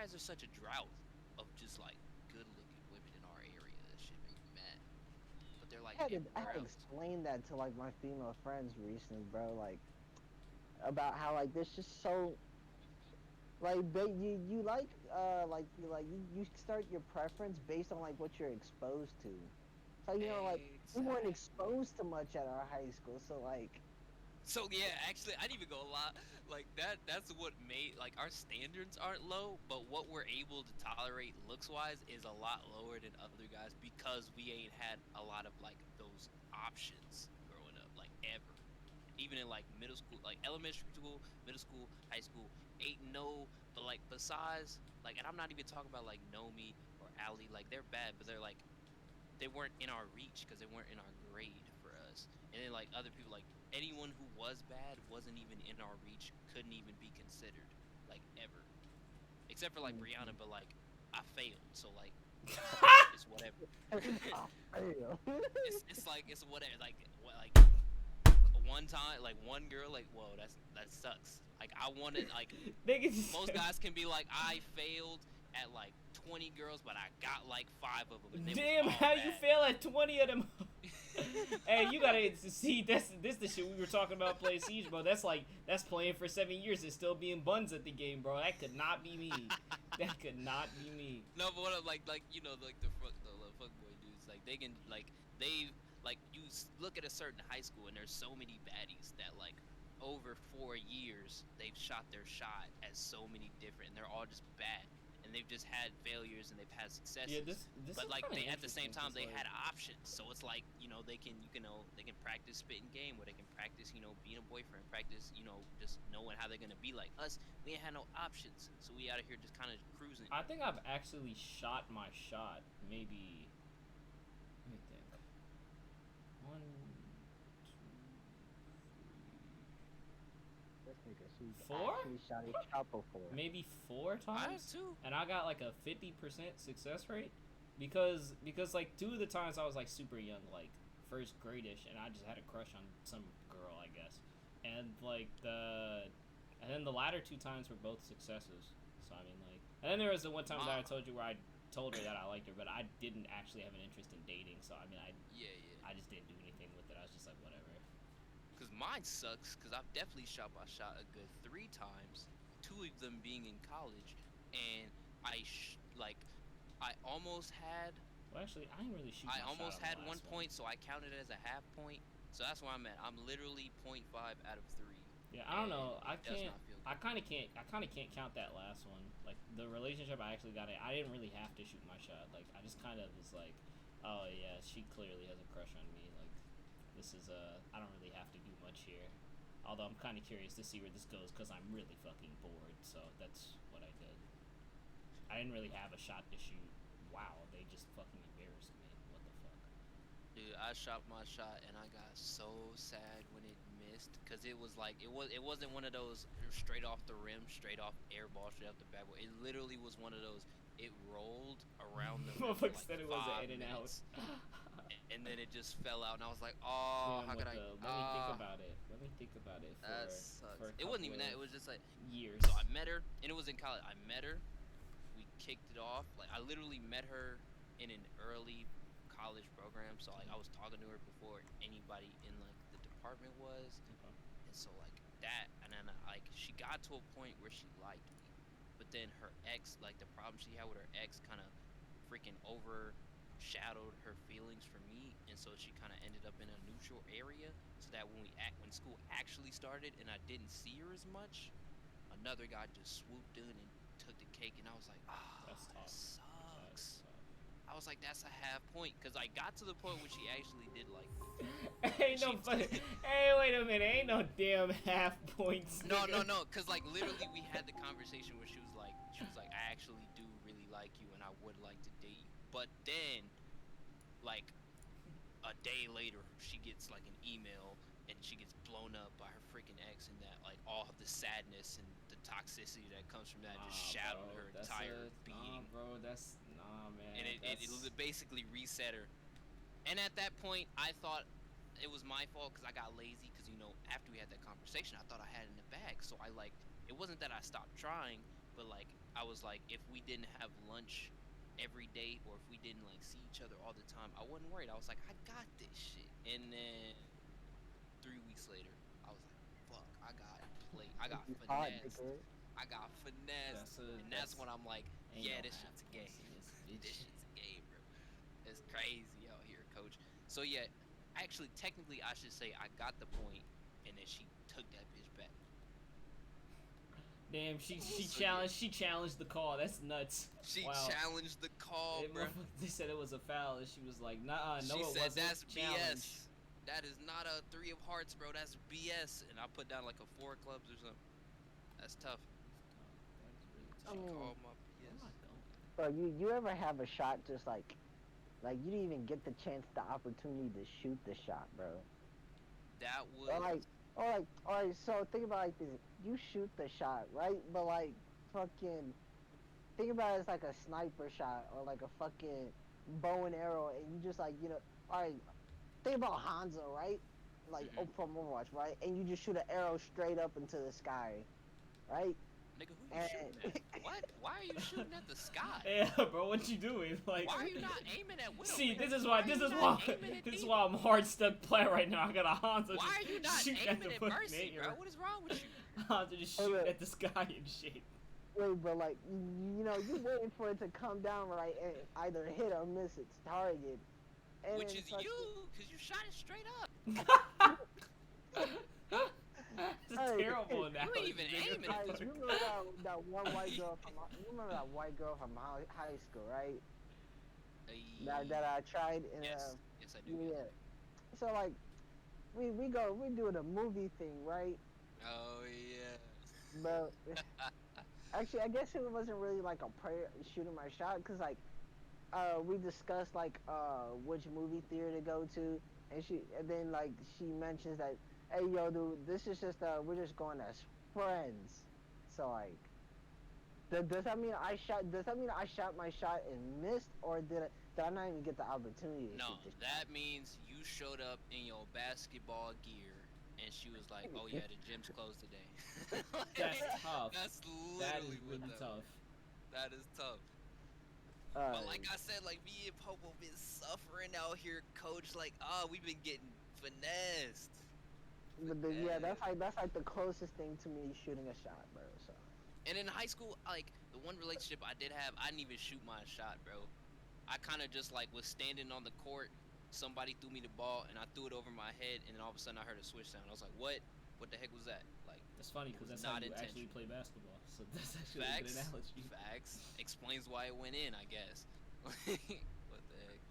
is there such a drought of just like good-looking women in our area? That shit make me mad. But they're like, I had to explain that to like my female friends recently, bro. Like about how like there's just so like you start your preference based on like what you're exposed to. So you know, like we weren't exposed to much at our high school, so like. So yeah, actually, I didn't even go a lot like that. That's what made like our standards aren't low, but what we're able to tolerate looks-wise is a lot lower than other guys because we ain't had a lot of like those options growing up, like ever. Even in like middle school, like elementary school, middle school, high school, ain't no. But like besides, like, and I'm not even talking about like Nomi or Ali, like they're bad, but they're like they weren't in our reach because they weren't in our grade for us. And then like other people, like anyone who was bad wasn't even in our reach, couldn't even be considered, like ever, except for like Brianna. But like I failed, so like it's whatever. It's like it's whatever. Like what, like one time, like one girl, like whoa, that sucks. Like I wanted like most guys can be like I failed at like 20 girls, but I got like 5 of them. And damn, how you fail at 20 of them? Hey, you gotta see this the shit we were talking about playing Siege, bro. That's playing for 7 years and still being buns at the game, bro. That could not be me. That could not be me. No, but what like you know like the fuckboy dudes, like they can like they've like you look at a certain high school and there's so many baddies that like over 4 years they've shot their shot at so many different, and they're all just bad. And they've just had failures and they've had successes. Yeah, this but like they at the same time they like... had options. So it's like, you know, they can they can practice spitting game, or they can practice, you know, being a boyfriend, practice, you know, just knowing how they're gonna be. Like us, we ain't had no options. So we out of here just kinda cruising. I think I've actually shot my shot maybe, let me think. 1, 2, 3, 4? Shot his shot before. Maybe 4 times. I have 2. And I got like a 50% success rate because like 2 of the times I was like super young, like first grade-ish, and I just had a crush on some girl, I guess. And like and then the latter 2 times were both successes. So I mean, like, and then there was the one time that I told you where I told her that I liked her, but I didn't actually have an interest in dating. So I mean, I just didn't do anything with it. I was just like, whatever. Cause mine sucks, cause I've definitely shot my shot a good 3 times, 2 of them being in college, and I almost had. Well, actually, I didn't really shoot. I almost had 1 point, so I counted it as a half point. So that's where I'm at. I'm literally 0.5 out of 3. Yeah, I don't know. I kind of can't count that last one. Like the relationship I actually got in, I didn't really have to shoot my shot. Like I just kind of was like, oh yeah, she clearly has a crush on me. Like this is I don't really have to do much here. Although I'm kind of curious to see where this goes because I'm really fucking bored. So that's what I did. I didn't really have a shot to shoot. Wow, they just fucking embarrassed me. What the fuck? Dude, I shot my shot and I got so sad when it missed, cause it was like it wasn't one of those straight off the rim, straight off air ball, straight off the backboard. It literally was one of those. It rolled around the rim for like said it was an in and out. And then it just fell out, and I was like, oh, how could I? Let me think about it. Let me think about it. That sucks. It wasn't even that. It was just like years. So I met her, and it was in college. I met her. We kicked it off. Like I literally met her in an early college program. So like I was talking to her before anybody in like the department was. Okay. And so like that, and then like she got to a point where she liked me, but then her ex, like the problem she had with her ex, kind of freaking overshadowed her feelings for me, and so she kind of ended up in a neutral area. So that when school actually started and I didn't see her as much, another guy just swooped in and took the cake, and I was like, that sucks. I was like, that's a half point, because I got to the point where she actually did like me. Ain't no fucking. Hey, wait a minute. Ain't no damn half points. No, because like literally we had the conversation where she was like, I actually do really like you, and I would like to date you. But then, like a day later, she gets like an email and she gets blown up by her freaking ex, and that like all of the sadness and the toxicity that comes from that just shadowed her entire being. Nah, man. And it basically reset her. And at that point, I thought it was my fault because I got lazy. Because after we had that conversation, I thought I had it in the bag. So it wasn't that I stopped trying, but like I was like, if we didn't have lunch every day, or if we didn't like see each other all the time, I wasn't worried. I was like, I got this shit. And then 3 weeks later, I was like, fuck, I got finessed. I got finessed. And that's when I'm like, yeah, this shit's a game. This shit's a game, bro. It's crazy out here, coach. So yeah, actually, technically, I should say I got the point, and then she took that bitch back. Damn, she challenged the call. That's nuts. She challenged the call, bro. They said it was a foul, and she was like, nah, no, it wasn't. She said that's challenge. BS. That is not a 3 of hearts, bro. That's BS. And I put down like a 4 of clubs or something. That's tough. She called my BS. Bro, you ever have a shot just like you didn't even get the chance, the opportunity to shoot the shot, bro? That was... Alright, so think about it like this. You shoot the shot, right? But like, fucking, think about it as like a sniper shot, or like a fucking bow and arrow, and you just like, alright, think about Hanzo, right? Like, from Overwatch, right? And you just shoot an arrow straight up into the sky, right? Nigga, who you shooting at? What? Why are you shooting at the sky? Yeah, bro, what you doing? Like, why are you not aiming at Widow? See, this is why I'm hard stuck playing right now. I got a Hanzo. Why are you not aiming at Mercy, bro? What is wrong with you? Hanzo just shoot at the sky and shit. Wait, but like, you waiting for it to come down right and either hit or miss its target. And which is you, because you shot it straight up. It's a terrible analogy. You ain't even aiming at you remember that one white girl from high school, right? That I tried in yes, I do. Yeah. So like, we do the movie thing, right? Oh yeah. But actually, I guess it wasn't really like a prayer shooting my shot, cause like, we discussed like which movie theater to go to, and then like she mentions that, hey yo dude, this is just we're just going as friends. So like, does that mean I shot my shot and missed, or did I not even get the opportunity to No, shoot the that means you showed up in your basketball gear, and she was like, oh yeah, the gym's closed today. That's tough. That's literally that is really tough. That is tough. But like I said, like me and Popo been suffering out here, coach. Like, we've been getting finessed. Yeah, that's like the closest thing to me shooting a shot, bro. So. And in high school, like the one relationship I did have, I didn't even shoot my shot, bro. I kind of just like was standing on the court. Somebody threw me the ball, and I threw it over my head, and then all of a sudden I heard a switch sound. I was like, "What? What the heck was that?" Like, it's funny because that's how you actually play basketball. So that's actually a good analogy. Facts explains why it went in, I guess. What the heck?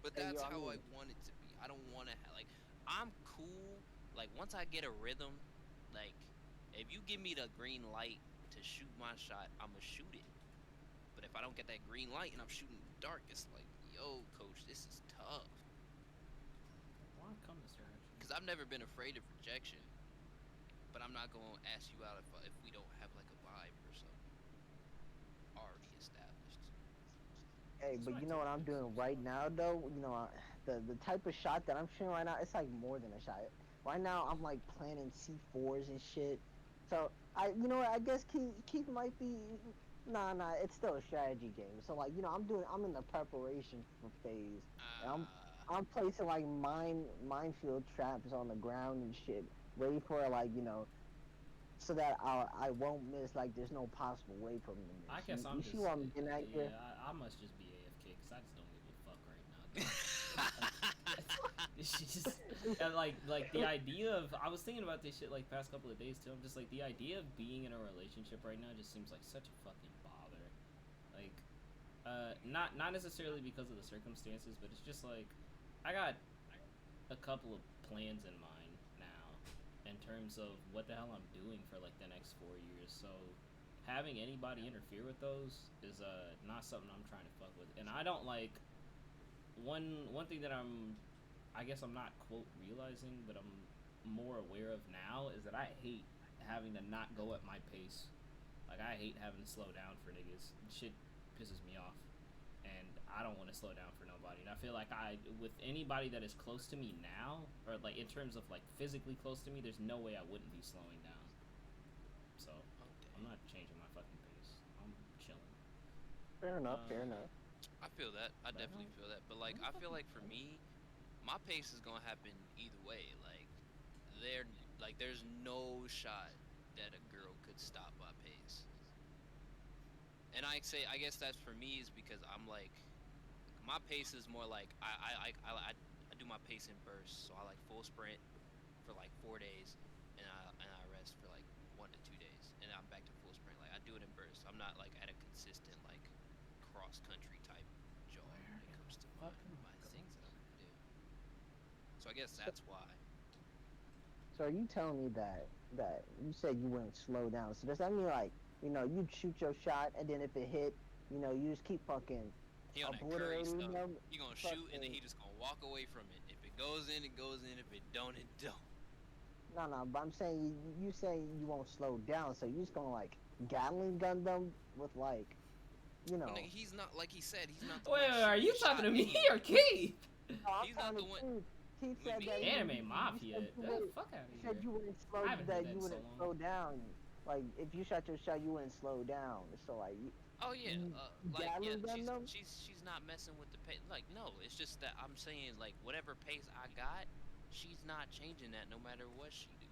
But that's how I want it to be. I don't want to like. I'm cool. Like once I get a rhythm, like if you give me the green light to shoot my shot, I'ma shoot it. But if I don't get that green light and I'm shooting in the dark, it's like, yo, coach, this is tough. Why come this direction? Because I've never been afraid of rejection, but I'm not gonna ask you out if we don't have like a vibe or something already established. Hey, but you know what I'm doing right now though? The type of shot that I'm shooting right now, it's like more than a shot. Right now I'm like planning C4s and shit. So I guess Keith might be. Nah, it's still a strategy game. So like, I'm in the preparation phase. And I'm placing like minefield traps on the ground and shit, ready for like, so that I won't miss. Like, there's no possible way for me to miss. I guess you see what I'm getting at here? I must just be AFK because I just don't give a fuck right now. It's just like the idea of, I was thinking about this shit like past couple of days too. I'm just like, the idea of being in a relationship right now just seems like such a fucking bother. Like, not necessarily because of the circumstances, but it's just like I got a couple of plans in mind now in terms of what the hell I'm doing for like the next 4 years. So having anybody interfere with those is not something I'm trying to fuck with. And I don't like one thing that I guess I'm not quote realizing, but I'm more aware of now is that I hate having to not go at my pace. Like I hate having to slow down for niggas. Shit pisses me off, and I don't want to slow down for nobody. And I feel like with anybody that is close to me now, or like in terms of like physically close to me, there's no way I wouldn't be slowing down. So I'm not changing my fucking pace. I'm chilling. Fair enough. Fair enough. I feel that. I definitely feel that. But like, I feel like for me, my pace is gonna happen either way. There's no shot that a girl could stop my pace. And I guess that's for me is because I'm like, my pace is more like I do my pace in bursts. So I like full sprint for like 4 days, and I rest for like 1 to 2 days, and I'm back to full sprint. Like I do it in bursts. I'm not like at a consistent like cross country type jog when it comes to my things that I'm gonna do. So I guess that's why. So are you telling me that you said you wouldn't slow down? So does that mean like, you'd shoot your shot and then if it hit, you just keep fucking He on that Curry obliterating stuff. them? He gonna shoot and then he just gonna walk away from it. If it goes in, it goes in. If it don't, it don't. No, but I'm saying you saying you won't slow down, so you just gonna like Gatling gun them with like, Well, nigga, he's not like he said. He's not the Wait, one are you shooting talking to the me shot. or Keith? I'm He's not the talking one. to Keith said Me? that Anime Mafia. you Get the fuck out of you here. said you wouldn't slow I haven't heard that in so slow long. down. Like if you shot your shot, you wouldn't slow down. So like, Oh yeah, you Gatling gun them? she's not messing with the pace. Like no, it's just that I'm saying like whatever pace I got, she's not changing that no matter what she do.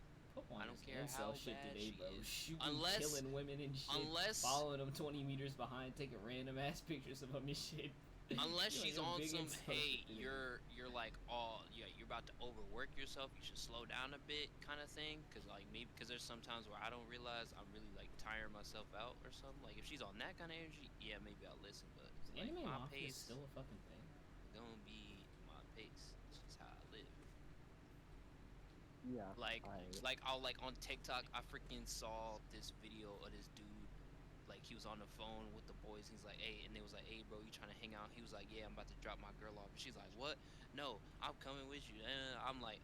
I don't care how shit bad today, she bro. is. Shooting, killing women and shit. Following them 20 meters behind, taking random ass pictures of them and shit. Unless You she's ain't on big some, into hey, it. you're like, oh, yeah, you're about to overwork yourself. You should slow down a bit, kind of thing. Cause like maybe because there's sometimes where I don't realize I'm really like tiring myself out or something. Like if she's on that kind of energy, yeah, maybe I'll listen. But like Anime my Mafia is pace still a fucking thing. gonna be my pace. It's just how I live. Yeah. Like I'll like on TikTok, I freaking saw this video of this dude. Like he was on the phone with the boys. He's like, hey, and they was like, hey, bro, you trying to hang out? He was like, yeah, I'm about to drop my girl off. And she's like, what? No, I'm coming with you. And I'm like,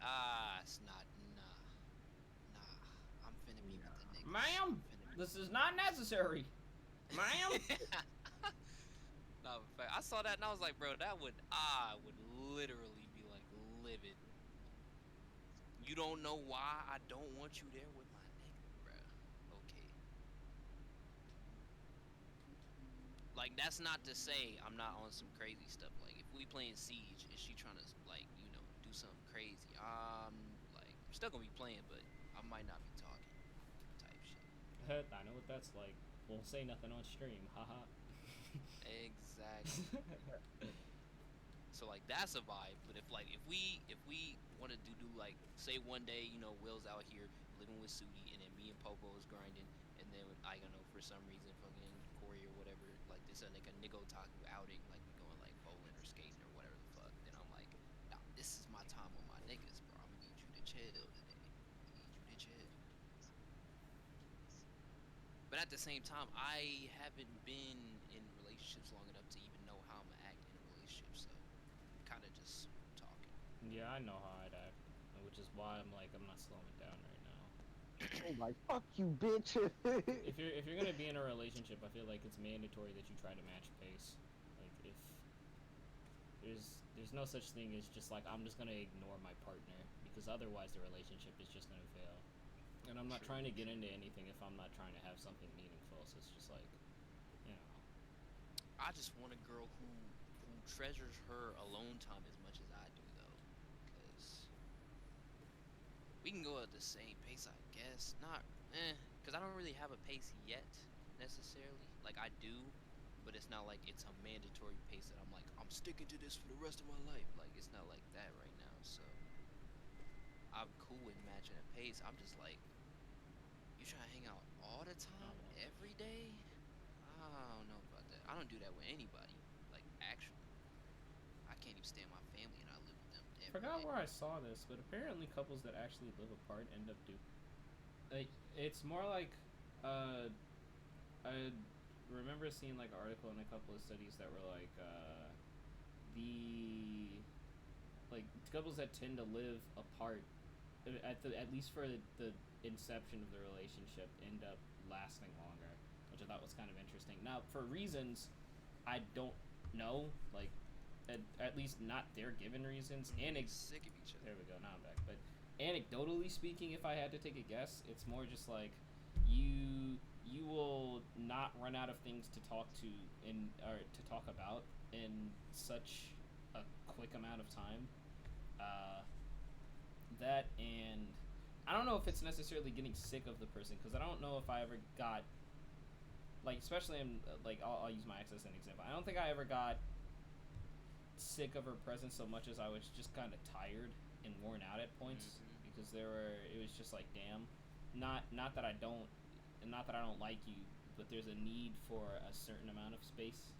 it's not, nah. I'm finna be with the niggas. Ma'am, this is not necessary. Ma'am. No, in fact, I saw that and I was like, bro, I would literally be like livid. You don't know why I don't want you there with my nigga, bro. Okay. Like that's not to say I'm not on some crazy stuff. Like if we playing Siege, is she trying to like do something crazy? Like I'm still gonna be playing, but I might not be talking, type shit. I know what that's like. Won't say nothing on stream. Haha. Exactly. So like that's a vibe. But if we want to do like say one day Will's out here living with Sudi and then me and Popo is grinding and then I don't know for some reason fucking Corey or whatever like this like a nigga otaku outing like we going like bowling or skating or whatever the fuck, then I'm like, nah, this is my time with my niggas, bro. I'm gonna need you to chill today. But at the same time, I haven't been in relationships long enough to even know how I'm gonna act in a relationship, so kind of just talking. Yeah, I know how I'd act, which is why I'm not slowing down right now. Oh my, fuck you, bitch. If you're gonna be in a relationship, I feel like it's mandatory that you try to match pace. Like if there's no such thing as just like I'm just gonna ignore my partner because otherwise the relationship is just gonna fail. And I'm not trying to get into anything if I'm not trying to have something meaningful. So it's just like, I just want a girl who treasures her alone time as much as I do, though, because we can go at the same pace, I guess. Not, because I don't really have a pace yet, necessarily. Like, I do, but it's not like it's a mandatory pace that I'm like, I'm sticking to this for the rest of my life. Like, it's not like that right now, so I'm cool with matching a pace. I'm just like, you trying to hang out all the time, every day? I don't know about that. I don't do that with anybody. Like, actually, I can't even stand my family and I live with them every forgot day. where I saw this, but apparently couples that actually live apart end up like it's more like I remember seeing like an article in a couple of studies that were like the like couples that tend to live apart, at least for the inception of the relationship, end up lasting longer, which I thought was kind of interesting. Now, for reasons I don't know, like at least not their given reasons. Sick of each other. There we go. Now I'm back. But anecdotally speaking, if I had to take a guess, it's more just like you will not run out of things to talk to or to talk about in such a quick amount of time. That, and I don't know if it's necessarily getting sick of the person, because I don't know if I ever got, like, especially in, like, I'll use my ex as an example. I don't think I ever got sick of her presence so much as I was just kind of tired and worn out at points, because it was just like, damn, not that I don't like you, but there's a need for a certain amount of space,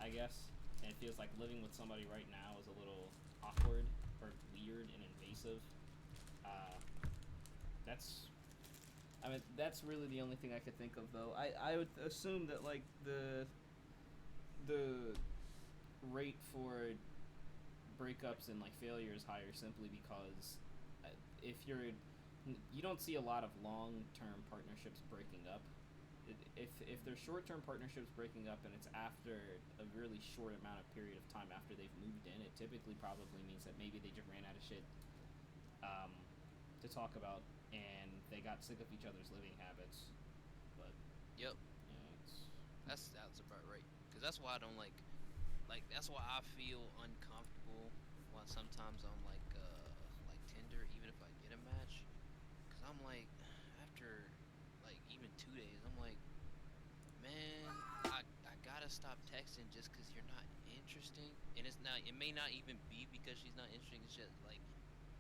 I guess, and it feels like living with somebody right now is a little awkward or weird and invasive. That's really the only thing I could think of, though. I would assume that, like, the rate for breakups and, like, failure is higher simply because if you don't see a lot of long-term partnerships breaking up. If they're short-term partnerships breaking up and it's after a really short amount of period of time after they've moved in, it typically probably means that maybe they just ran out of shit to talk about, and they got sick of each other's living habits. But yep, yeah, that's about right. Cause that's why I don't like that's why I feel uncomfortable when sometimes I'm like Tinder, even if I get a match, cause I'm like after like even 2 days, I'm like, man, I gotta stop texting just cause you're not interesting, and it may not even be because she's not interesting. It's just like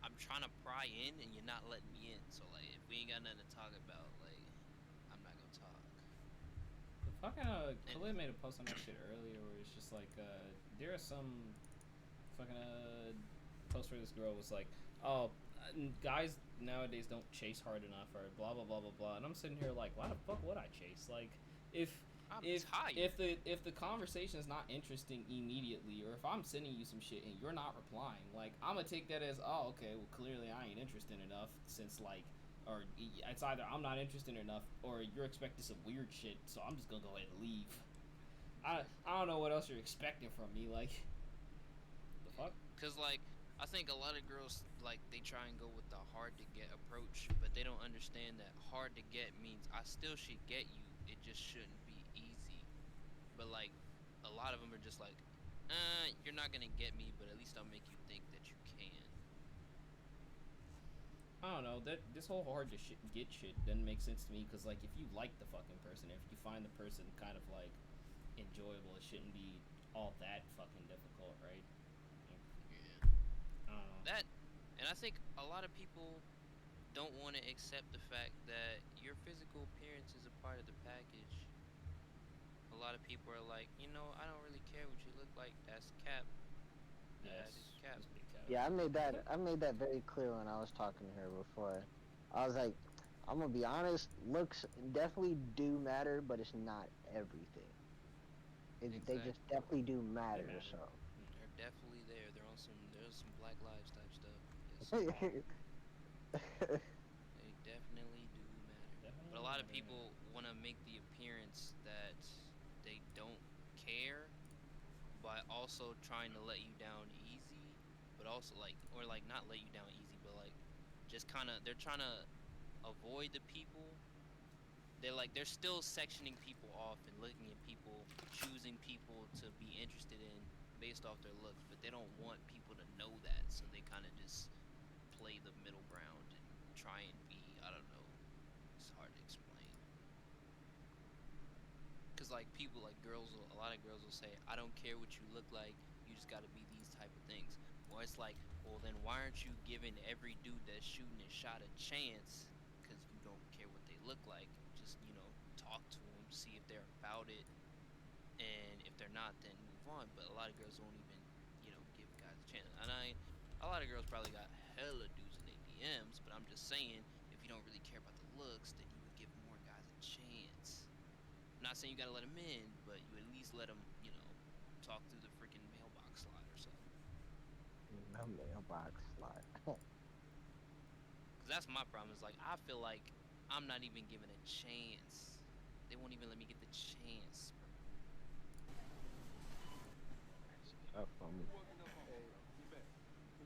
I'm trying to pry in and you're not letting me in. So like if we ain't got nothing to talk about, like I'm not gonna talk. the fucking Khalid made a post on that shit earlier where it's just like there are some fucking post where this girl was like, oh, guys nowadays don't chase hard enough or blah blah blah blah blah, and I'm sitting here like, why the fuck would I chase? Like if the conversation is not interesting immediately, or if I'm sending you some shit and you're not replying, like I'm gonna take that as, oh, okay, well clearly I ain't interested enough, since like, or it's either I'm not interested enough or you're expecting some weird shit, so I'm just gonna go ahead and leave. I don't know what else you're expecting from me, like the fuck? Cause like I think a lot of girls like they try and go with the hard to get approach, but they don't understand that hard to get means I still should get you. It just shouldn't be easy. But like a lot of them are just like, you're not gonna get me, but at least I'll make you think that you can. I don't know, that this whole hard to get shit doesn't make sense to me, because like if you like the fucking person, if you find the person kind of like enjoyable, it shouldn't be all that fucking difficult, right? Like, Yeah. I don't know. That, and I think a lot of people don't want to accept the fact that your physical appearance is a part of the package. A lot of people are like, I don't really care what you look like. That's cap. That is cap. That's big cap. Yeah, I made that very clear when I was talking to her before. I was like, I'm gonna be honest, looks definitely do matter, but it's not everything. They just definitely do matter. They matter. So They're definitely there. There's some Black Lives type stuff. Yes, they definitely do matter. Definitely But a lot of matter. people want to make the appearance that they don't care, by also trying to let you down easy, but also or not let you down easy, but like just kind of they're trying to avoid the people. They're still sectioning people off and looking at people, choosing people to be interested in based off their looks, but they don't want people to know that, so they kind of just play the middle ground and try and be, I don't know, it's hard to explain. Cause like people, like a lot of girls will say, I don't care what you look like, you just gotta be these type of things. Or it's like, well then why aren't you giving every dude that's shooting his shot a chance? Cause you don't care what they look like. Just talk to them, see if they're about it, and if they're not, then move on. But a lot of girls won't even give guys a chance. And a lot of girls probably got hella dudes in their DMs, but I'm just saying, if you don't really care about the looks, then you would give more guys a chance. I'm not saying you gotta let them in, but you at least let them, talk through the freaking mailbox slide or something. A mailbox slot. Cause that's my problem. Is like I feel like I'm not even given a chance. They won't even let me get the chance, bro. Up on me.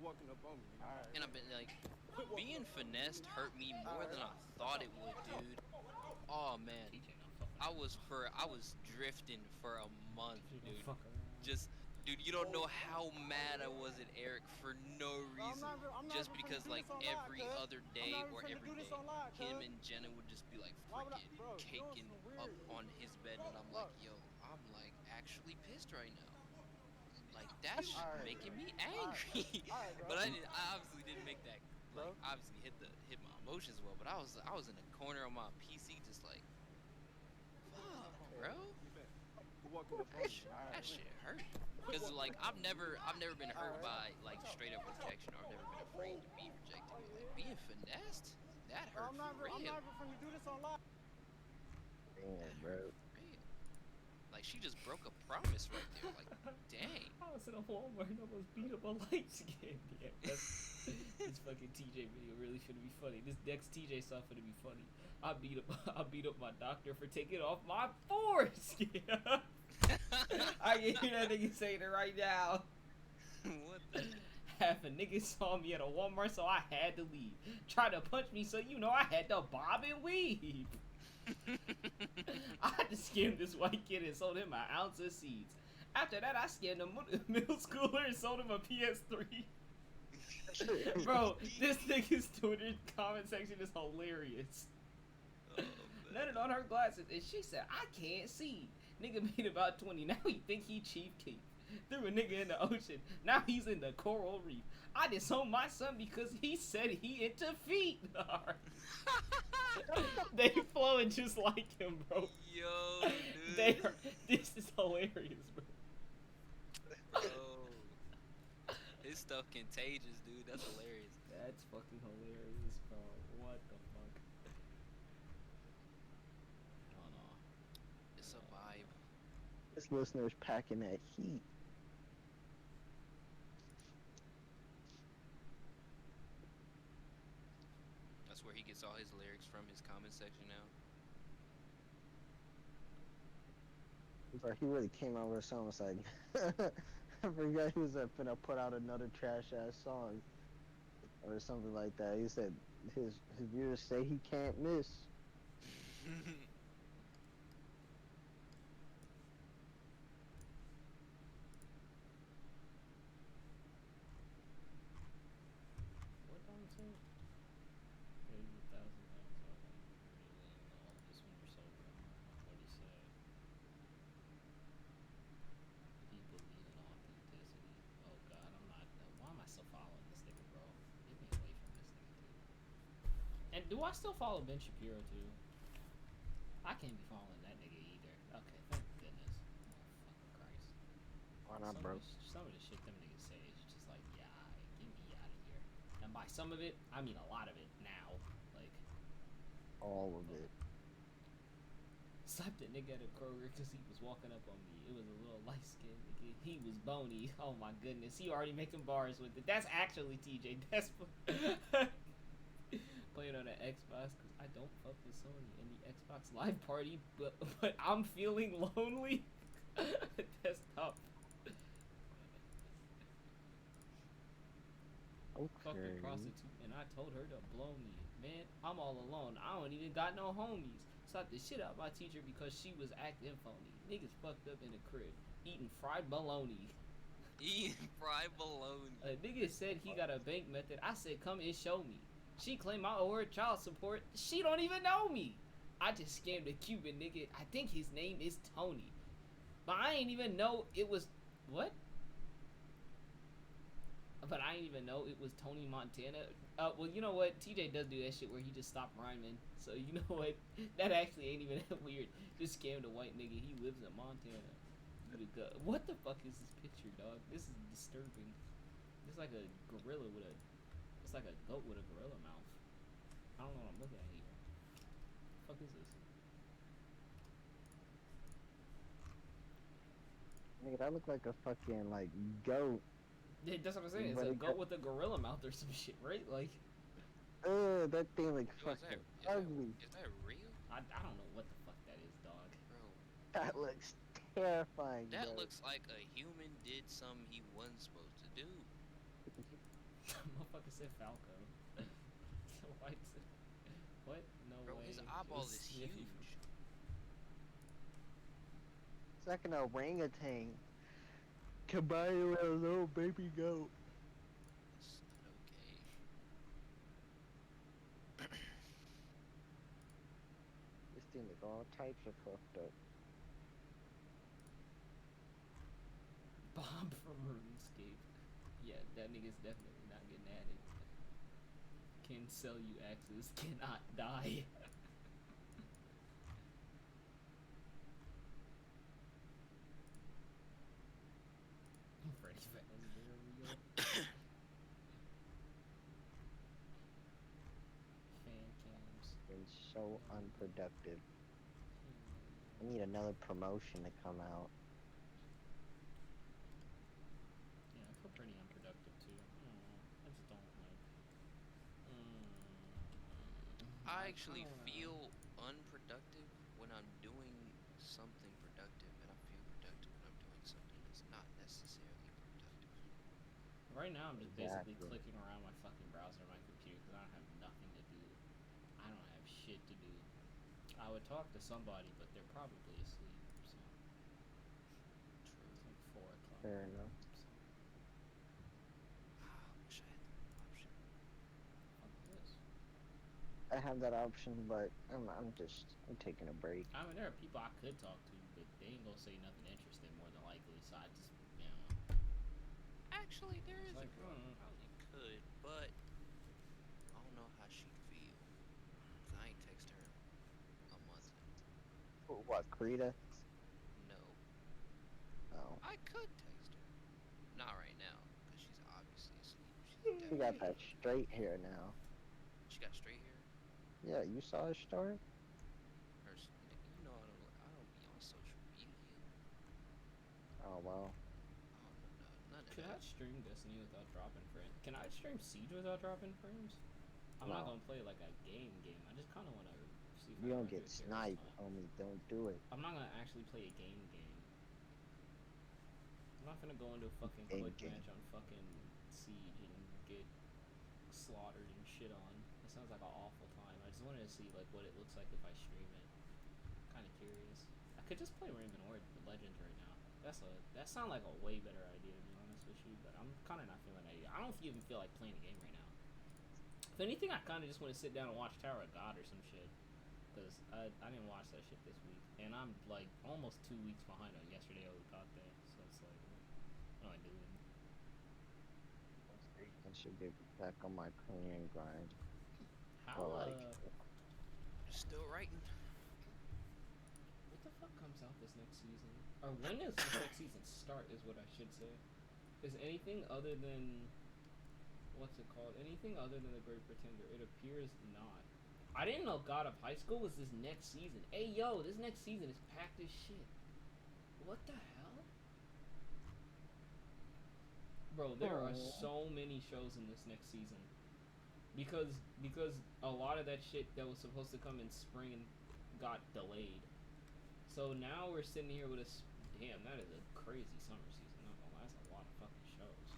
Walking up on me. Alright. And I've been like, being finessed hurt me more than I thought it would, dude. Oh man, TJ not fucking. I was drifting for a month, TJ dude. don't fuck around. Just, dude, you don't know how mad I was at Eric for no reason. Just because like every other day or every day, him and Jenna would just be like freaking caking up on his bed, and I'm like, yo, I'm like actually pissed right now. Like that's making me angry. But I obviously didn't make that. Like obviously hit my emotions well. But I was in the corner on my PC just like, fuck, bro. That shit hurt. Cause like I've never been hurt by like straight up rejection, or I've never been afraid to be rejected. But like being finessed, that hurt for real. Damn, bro. Real. Like she just broke a promise right there. Like dang. I was in a Walmart and almost beat up a light skin. Yeah, this fucking TJ video really finna be funny. This next TJ stuff finna be funny. I beat up my doctor for taking off my foreskin. I can hear that nigga saying it right now. What the? Half a nigga saw me at a Walmart, so I had to leave. Tried to punch me, so you know I had to bob and weave. I just scammed this white kid and sold him an ounce of seeds. After that, I scammed a middle schooler and sold him a PS3. Bro, this nigga's Twitter comment section is hilarious. Oh, Netted on her glasses, and she said, I can't see. Nigga made about 20, now he think he Chief Keef. Threw a nigga in the ocean, now he's in the coral reef. I disowned my son because he said he into feet. They flowing just like him, bro. Yo, dude. This is hilarious, bro. Oh. His stuff contagious, dude. That's hilarious. That's fucking hilarious, bro. What the fuck? I don't know. It's a vibe. This listener's packing that heat. That's where he gets all his lyrics from, his comment section now. Bro, he really came out with a song. It's like, I forgot he was finna put out another trash ass song or something like that. He said his viewers say he can't miss. What did I say? 80,000 pounds. All this when you're sober. What he said. He believes in authenticity. Oh God, I'm not. Why am I still following this nigga, bro? Get me away from this nigga, dude. And do I still follow Ben Shapiro too? I can't be following that nigga either. Okay, thank goodness. Oh fucking Christ. Why not, bro? Some of the shit them niggas say is just like, yeah, get me out of here. And by some of it, I mean a lot of it now. Like, All of it. slapped that nigga at a Kroger because he was walking up on me. It was a little light skinned nigga. He was bony. Oh my goodness. He already making bars with it. That's actually TJ. That's playing on an Xbox because I don't fuck with Sony in the Xbox Live Party, but I'm feeling lonely. That's tough. Fucking Okay. prostitute, and I told her to blow me. Man, I'm all alone. I don't even got no homies. Slapped the shit out my teacher because she was acting phony. Niggas fucked up in the crib, eating fried bologna. Eating fried bologna. A nigga said he got a bank method. I said, come and show me. She claimed I owe her child support. She don't even know me. I just scammed a Cuban nigga. I think his name is Tony. But I ain't even know it was... What? But I didn't even know it was Tony Montana. Well, you know what? TJ does do that shit where he just stopped rhyming. So, you know what? That actually ain't even that weird. Just scammed a white nigga. He lives in Montana. What the fuck is this picture, dog? This is disturbing. It's like a gorilla with a... It's like a goat with a gorilla mouth. I don't know what I'm looking at here. The fuck is this? Nigga, that look like a fucking, like, goat Yeah, that's what I'm saying. It's But a it goat with a gorilla mouth or some shit, right? Like, that thing looks Yo, fucking ugly. is that real? I don't know what the fuck that is, dog. Bro, That looks terrifying, that bro. looks like a human did something he wasn't supposed to do. Motherfucker said Falco. So why is it? What? No Bro, way. his eyeball It's is sniffy. huge. It's like an orangutan combined with a little baby goat. It's not okay. This thing look all types of fucked up. Bob from RuneScape. Yeah, that nigga's definitely not getting added. Can sell you axes, cannot die. Freddy's Fazbear real. Fan cams. Been so unproductive. I need another promotion to come out. Yeah, I feel pretty unproductive too. I just don't like. I actually don't know. feel unproductive when I'm doing something productive, and I feel productive when I'm doing something that's not necessarily productive. Right now, I'm just basically Exactly. clicking around my fucking browser on my computer because I don't have nothing to do. I don't have shit to do. I would talk to somebody, but they're probably asleep. So True. it's like 4 o'clock. Fair enough. I wish I had the option. Fuck this. I have that option, but I'm taking a break. I mean, there are people I could talk to, but they ain't gonna say nothing interesting more than likely. So I just, Actually, there is Like, a girl I probably could, but I don't know how she'd feel. 'Cause I ain't text her a month. What, Krita? No. Oh. I could text her. Not right now, because she's obviously asleep. You got that straight hair now. She got straight hair. Yeah, you saw her story? You know, I don't be on social media. Oh, wow. I don't know none of Can I that. stream Destiny without dropping frames? Can I stream Siege without dropping frames? I'm not No. gonna play like a game. I just kind of want to see if You I don't run get through a sniped, terrorist hunt. homie. Don't do it. I'm not gonna actually play a game. I'm not gonna go into a fucking Game. quick match on fucking Siege and get slaughtered and shit on. It sounds like an awful time. I just wanted to see like what it looks like if I stream it. Kind of curious. I could just play Raymond Orton with Legends right now. That sounds like a way better idea to be honest with you, but I'm kind of not feeling that idea. I don't even feel like playing a game right now. If anything, I kind of just want to sit down and watch Tower of God or some shit. Because I didn't watch that shit this week. And I'm like almost 2 weeks behind on yesterday I got there. So it's like, what am I doing? I should get back on my Korean grind. How, Or, like, Still writing. what the fuck comes out this next season? Or when does this next season start is what I should say. Is anything other than, what's it called? Anything other than The Great Pretender? It appears not. I didn't know God of High School was this next season. Hey yo, this next season is packed as shit. What the hell? Bro, there are so many shows in this next season. Because a lot of that shit that was supposed to come in spring got delayed. So now we're sitting here with damn, that is a crazy summer season. Not gonna lie, that's a lot of fucking shows.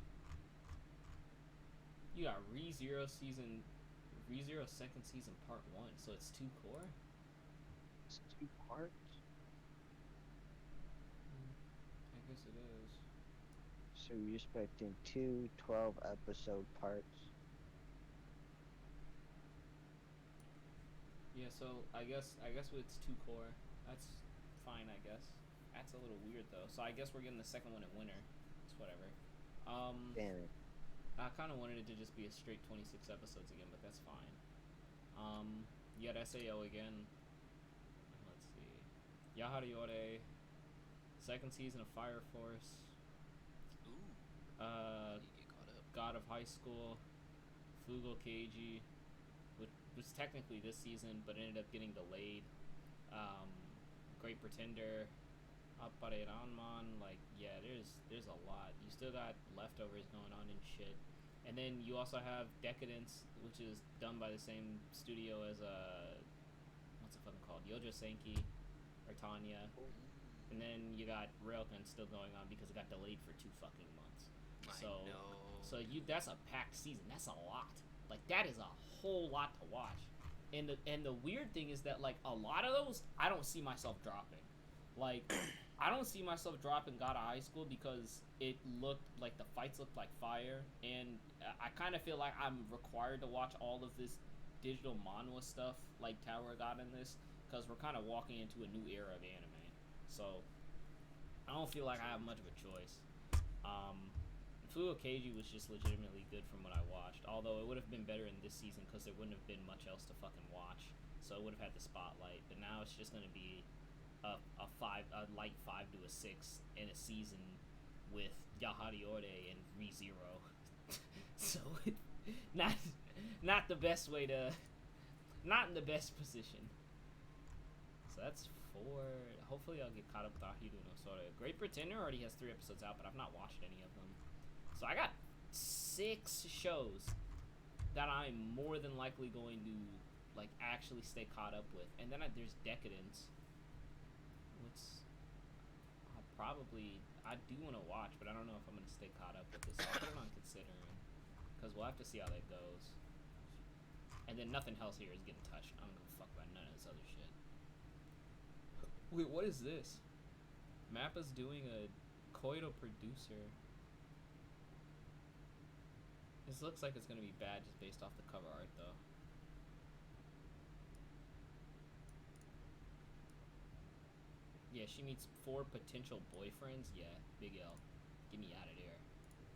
You got ReZero second season part 1, so it's 2 core? It's 2 parts? I guess it is. So you're expecting 2 12-episode parts? Yeah, so I guess it's 2 core. That's fine, I guess. That's a little weird though. So I guess we're getting the second one in winter. It's whatever. Damn it. I kind of wanted it to just be a straight 26 episodes again, but that's fine. You got SAO again. Let's see. Yahara Yore. Second season of Fire Force. Ooh. You get caught up. God of High School. Fugo Keiji. Which was technically this season, but ended up getting delayed. Great Pretender. Apareranman, like, yeah, there's a lot. You still got leftovers going on and shit. And then you also have Decadence, which is done by the same studio as what's it fucking called? Yojo Senki or Tanya. And then you got Railgun still going on because it got delayed for 2 fucking months. So that's a packed season. That's a lot. Like, that is a whole lot to watch. And the weird thing is that, like, a lot of those I don't see myself dropping. Like, I don't see myself dropping God of High School because it looked like the fights looked like fire, and I kind of feel like I'm required to watch all of this digital manhwa stuff like Tower got in this because we're kind of walking into a new era of anime. So I don't feel like I have much of a choice. Fugo Keiji was just legitimately good from what I watched, although it would have been better in this season because there wouldn't have been much else to fucking watch, so it would have had the spotlight. But now it's just going to be a light 5 to a 6 in a season with Yahari Ore and ReZero. So not the best way to, not in the best position. So that's 4. Hopefully I'll get caught up with Ahiru no Sora. Great Pretender already has 3 episodes out, but I've not watched any of them. So I got 6 shows that I'm more than likely going to, like, actually stay caught up with. And then there's Decadence, which I do want to watch, but I don't know if I'm going to stay caught up with this. So I'll put it on considering, because we'll have to see how that goes. And then Nothing Else Here is getting touched. I don't give a fuck about none of this other shit. Wait, what is this? Mappa's doing a Koito producer. This looks like it's gonna be bad just based off the cover art, though. Yeah, she meets 4 potential boyfriends. Yeah, Big L. Get me out of there.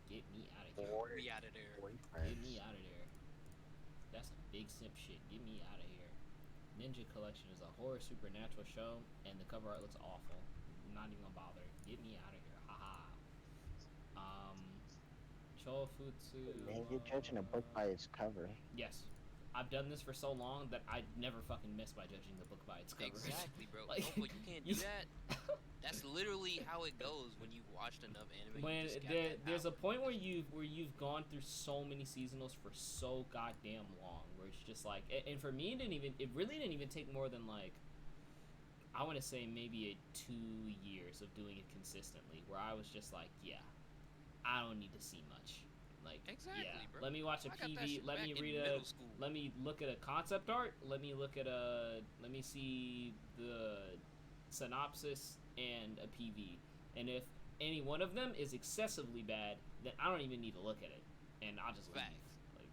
Get me out of here. Get me out of there. Get me out of there. That's a big simp shit. Get me out of here. Ninja Collection is a horror supernatural show, and the cover art looks awful. I'm not even gonna bother. Get me out of here. Haha. Chofutsu. Man, you're judging a book by its cover. Yes. I've done this for so long that I never fucking miss by judging the book by its cover. Exactly, bro. Like, no, but you can't do that. That's literally how it goes when you've watched enough anime. When there's a point where you've gone through so many seasonals for so goddamn long, where it's just like, and for me it really didn't even take more than, like, I want to say maybe 2 years of doing it consistently, where I was just like, yeah, I don't need to see much. Like, exactly, yeah, bro. let me watch a PV, let me look at a concept art, let me see the synopsis and a PV, and if any one of them is excessively bad, then I don't even need to look at it, and I'll just leave. Like,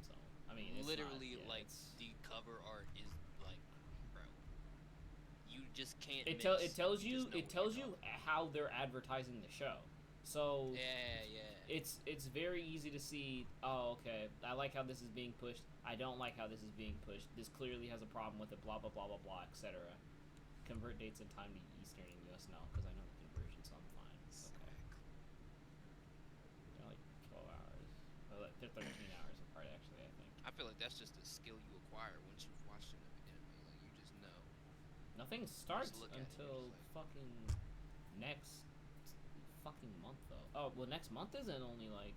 so I mean, it's literally not, yeah, like the cover art is like, bro, you just can't. It tells you how they're advertising the show. So yeah. It's very easy to see, oh, okay, I like how this is being pushed. I don't like how this is being pushed. This clearly has a problem with it, blah, blah, blah, blah, blah, etc. Convert dates and time to Eastern and US now, because I know the conversion, so I'm fine. Okay. They're like 12 hours. Well, they're 13 hours apart, actually, I think. I feel like that's just a skill you acquire once you've watched enough anime. Like, you just know. Nothing starts look at it, until it's fucking next fucking month, though. Oh, well, next month isn't only like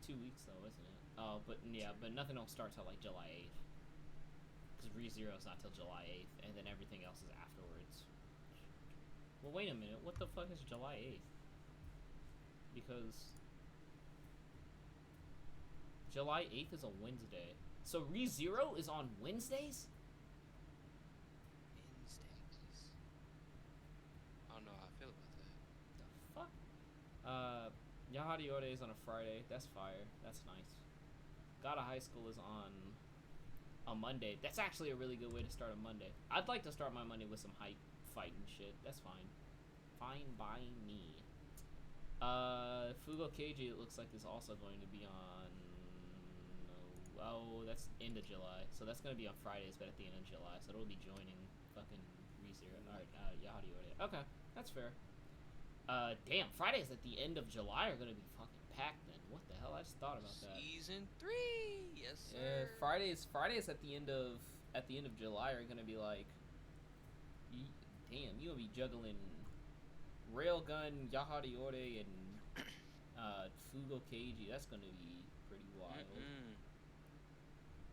2 weeks, though, isn't it? Oh, but yeah, but nothing else starts till like July 8th, because ReZero is not till July 8th, and then everything else is afterwards. Well, wait a minute, what the fuck is July 8th? Because July 8th is a Wednesday, so ReZero is on Wednesdays? I don't know how I feel about that. The fuck? Yahari Ore is on a Friday. That's fire. That's nice. God of High School is on a Monday. That's actually a really good way to start a Monday. I'd like to start my Monday with some hype fight and shit. That's fine. Fine by me. Fugo Keiji, it looks like, is also going to be on... Oh, that's end of July. So that's going to be on Fridays, but at the end of July. So it'll be joining fucking ReZero. Alright, Yahari Ore. Okay, that's fair. Damn, Fridays at the end of July are gonna be fucking packed then. What the hell? I just thought about that. Season 3, yes sir. Yeah, Fridays at the end of July are gonna be like, damn, you gonna be juggling Railgun, Yahari Ore, and Fugo Keiji. That's gonna be pretty wild.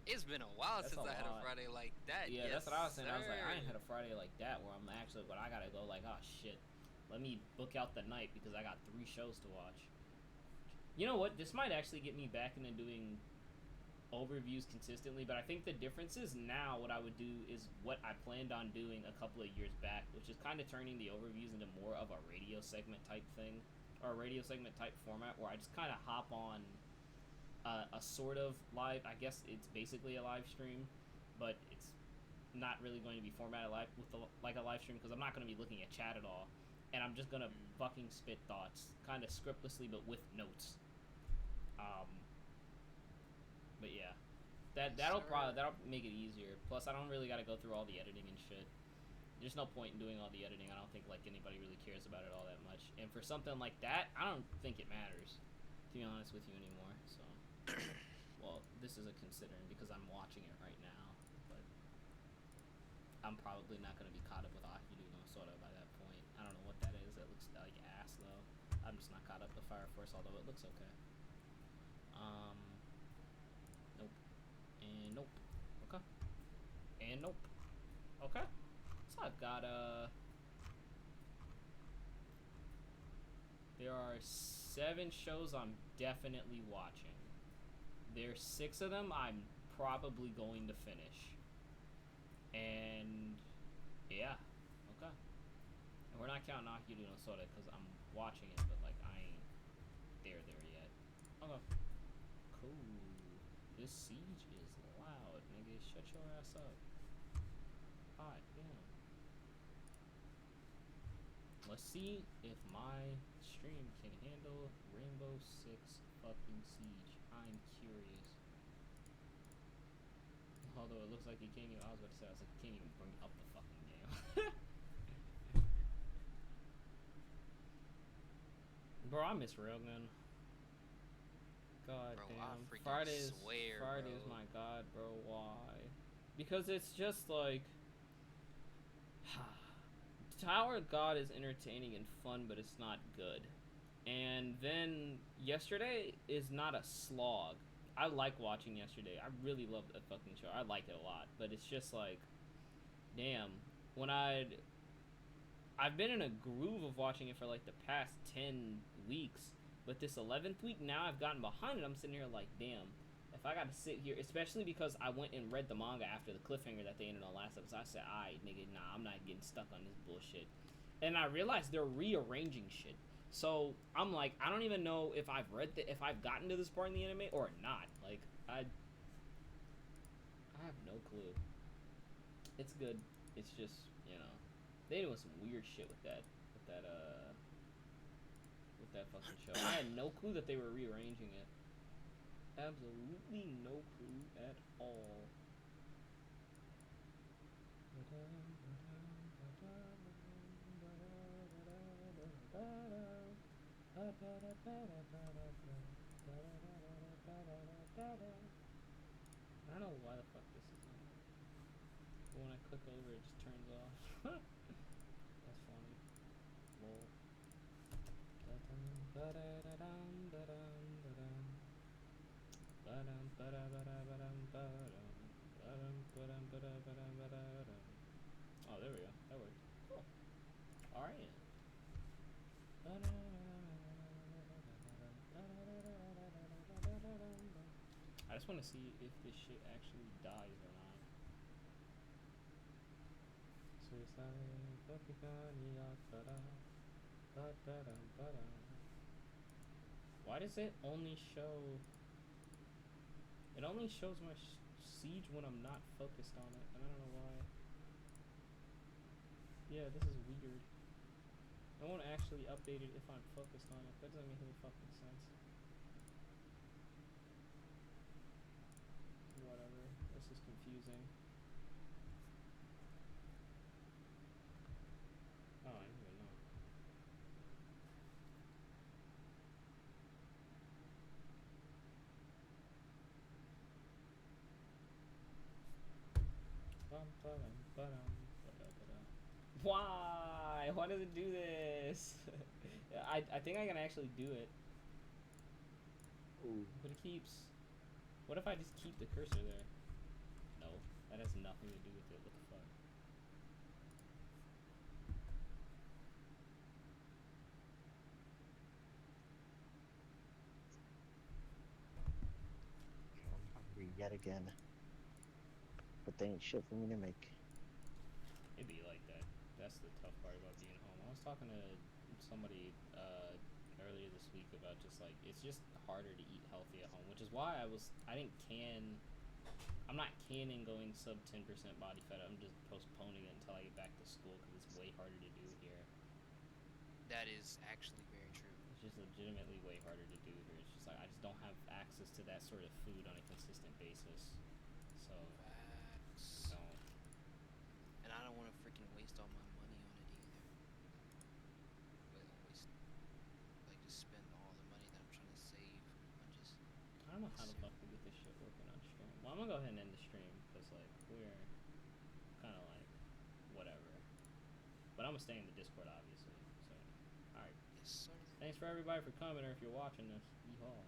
It's been a while That's since I had a lot. Friday like that. Yeah, yes, that's what I was saying. sir. I was like, I ain't had a Friday like that where I'm actually, but I gotta go like, oh shit, let me book out the night because I got 3 shows to watch. You know what? This might actually get me back into doing overviews consistently, but I think the difference is now what I would do is what I planned on doing a couple of years back, which is kind of turning the overviews into more of a radio segment type thing, or a radio segment type format where I just kind of hop on a sort of live, I guess it's basically a live stream, but it's not really going to be formatted like a live stream because I'm not going to be looking at chat at all, and I'm just going to fucking spit thoughts, kind of scriptlessly but with notes. But yeah, that'll make it easier. Plus, I don't really got to go through all the editing and shit. There's no point in doing all the editing. I don't think like anybody really cares about it all that much. And for something like that, I don't think it matters, to be honest with you anymore. So, well, this is a considering because I'm watching it right now, but I'm probably not gonna be caught up with Akidu no Sora by that point. I don't know what that is. It looks like ass though. I'm just not caught up to Fire Force, although it looks okay. Nope. And nope. Okay. And nope. Okay. So I've got there are 7 shows I'm definitely watching. There's 6 of them I'm probably going to finish. And yeah. Okay. And we're not counting Akiru no Sora because I'm watching it, but like I ain't there yet. Okay. Cool. This siege is loud, nigga. Shut your ass up. God damn. Let's see if my stream can handle Rainbow Six fucking Siege. I'm curious. Although it looks like he can't even. I was about to say, he can't even bring up the fucking game. Bro, I miss Railgun. God Bro, damn. I Fridays swear, is bro. my god, bro. Why? Because it's just like Tower of God is entertaining and fun, but it's not good. And then yesterday is not a slog. I like watching yesterday. I really love that fucking show. I like it a lot, but it's just like, damn. When I've been in a groove of watching it for like the past 10 weeks. But this 11th week, now I've gotten behind it. I'm sitting here like, damn, if I gotta sit here, especially because I went and read the manga after the cliffhanger that they ended on last episode. I said, alright, nigga, nah, I'm not getting stuck on this bullshit. And I realized they're rearranging shit. So I'm like, I don't even know if I've if I've gotten to this part in the anime or not. Like, I have no clue. It's good. It's just, you know, they doing some weird shit with that fucking show. I had no clue that they were rearranging it. Absolutely no clue at all. I don't know why the fuck this is on. But when I click over, it just turns off. That's funny. Lol. Oh, there we go. That worked. Cool. Alright. I just want to see if this shit actually dies or not. Why does it only show... It only shows my siege when I'm not focused on it, and I don't know why. Yeah, this is weird. I won't actually update it if I'm focused on it. That doesn't make any fucking sense. Whatever. This is confusing. Oh, I don't even know. Why? Why does it do this? I think I can actually do it. Ooh. But it keeps... What if I just keep the cursor there? No, that has nothing to do with it. What the fuck? I'm hungry yet again. But they ain't shit for me to make. It'd be like that. That's the tough part about being home. I was talking to somebody earlier this week about just like it's just harder to eat healthy at home, which is why I'm not canning going sub 10% body fat. I'm just postponing it until I get back to school because it's way harder to do here. That is actually very true. It's just legitimately way harder to do here. It's just like I just don't have access to that sort of food on a consistent basis. So Facts. no. And I don't want to freaking waste all my money on it either. Well, just spend all the money that I'm trying to save on just. I don't know how the fuck we get this shit working on stream. Well, I'm gonna go ahead and end the stream because like we're kind of like whatever. But I'm gonna stay in the Discord obviously. So, all right. Yes, sir. Thanks for everybody for coming or if you're watching this. Yeehaw.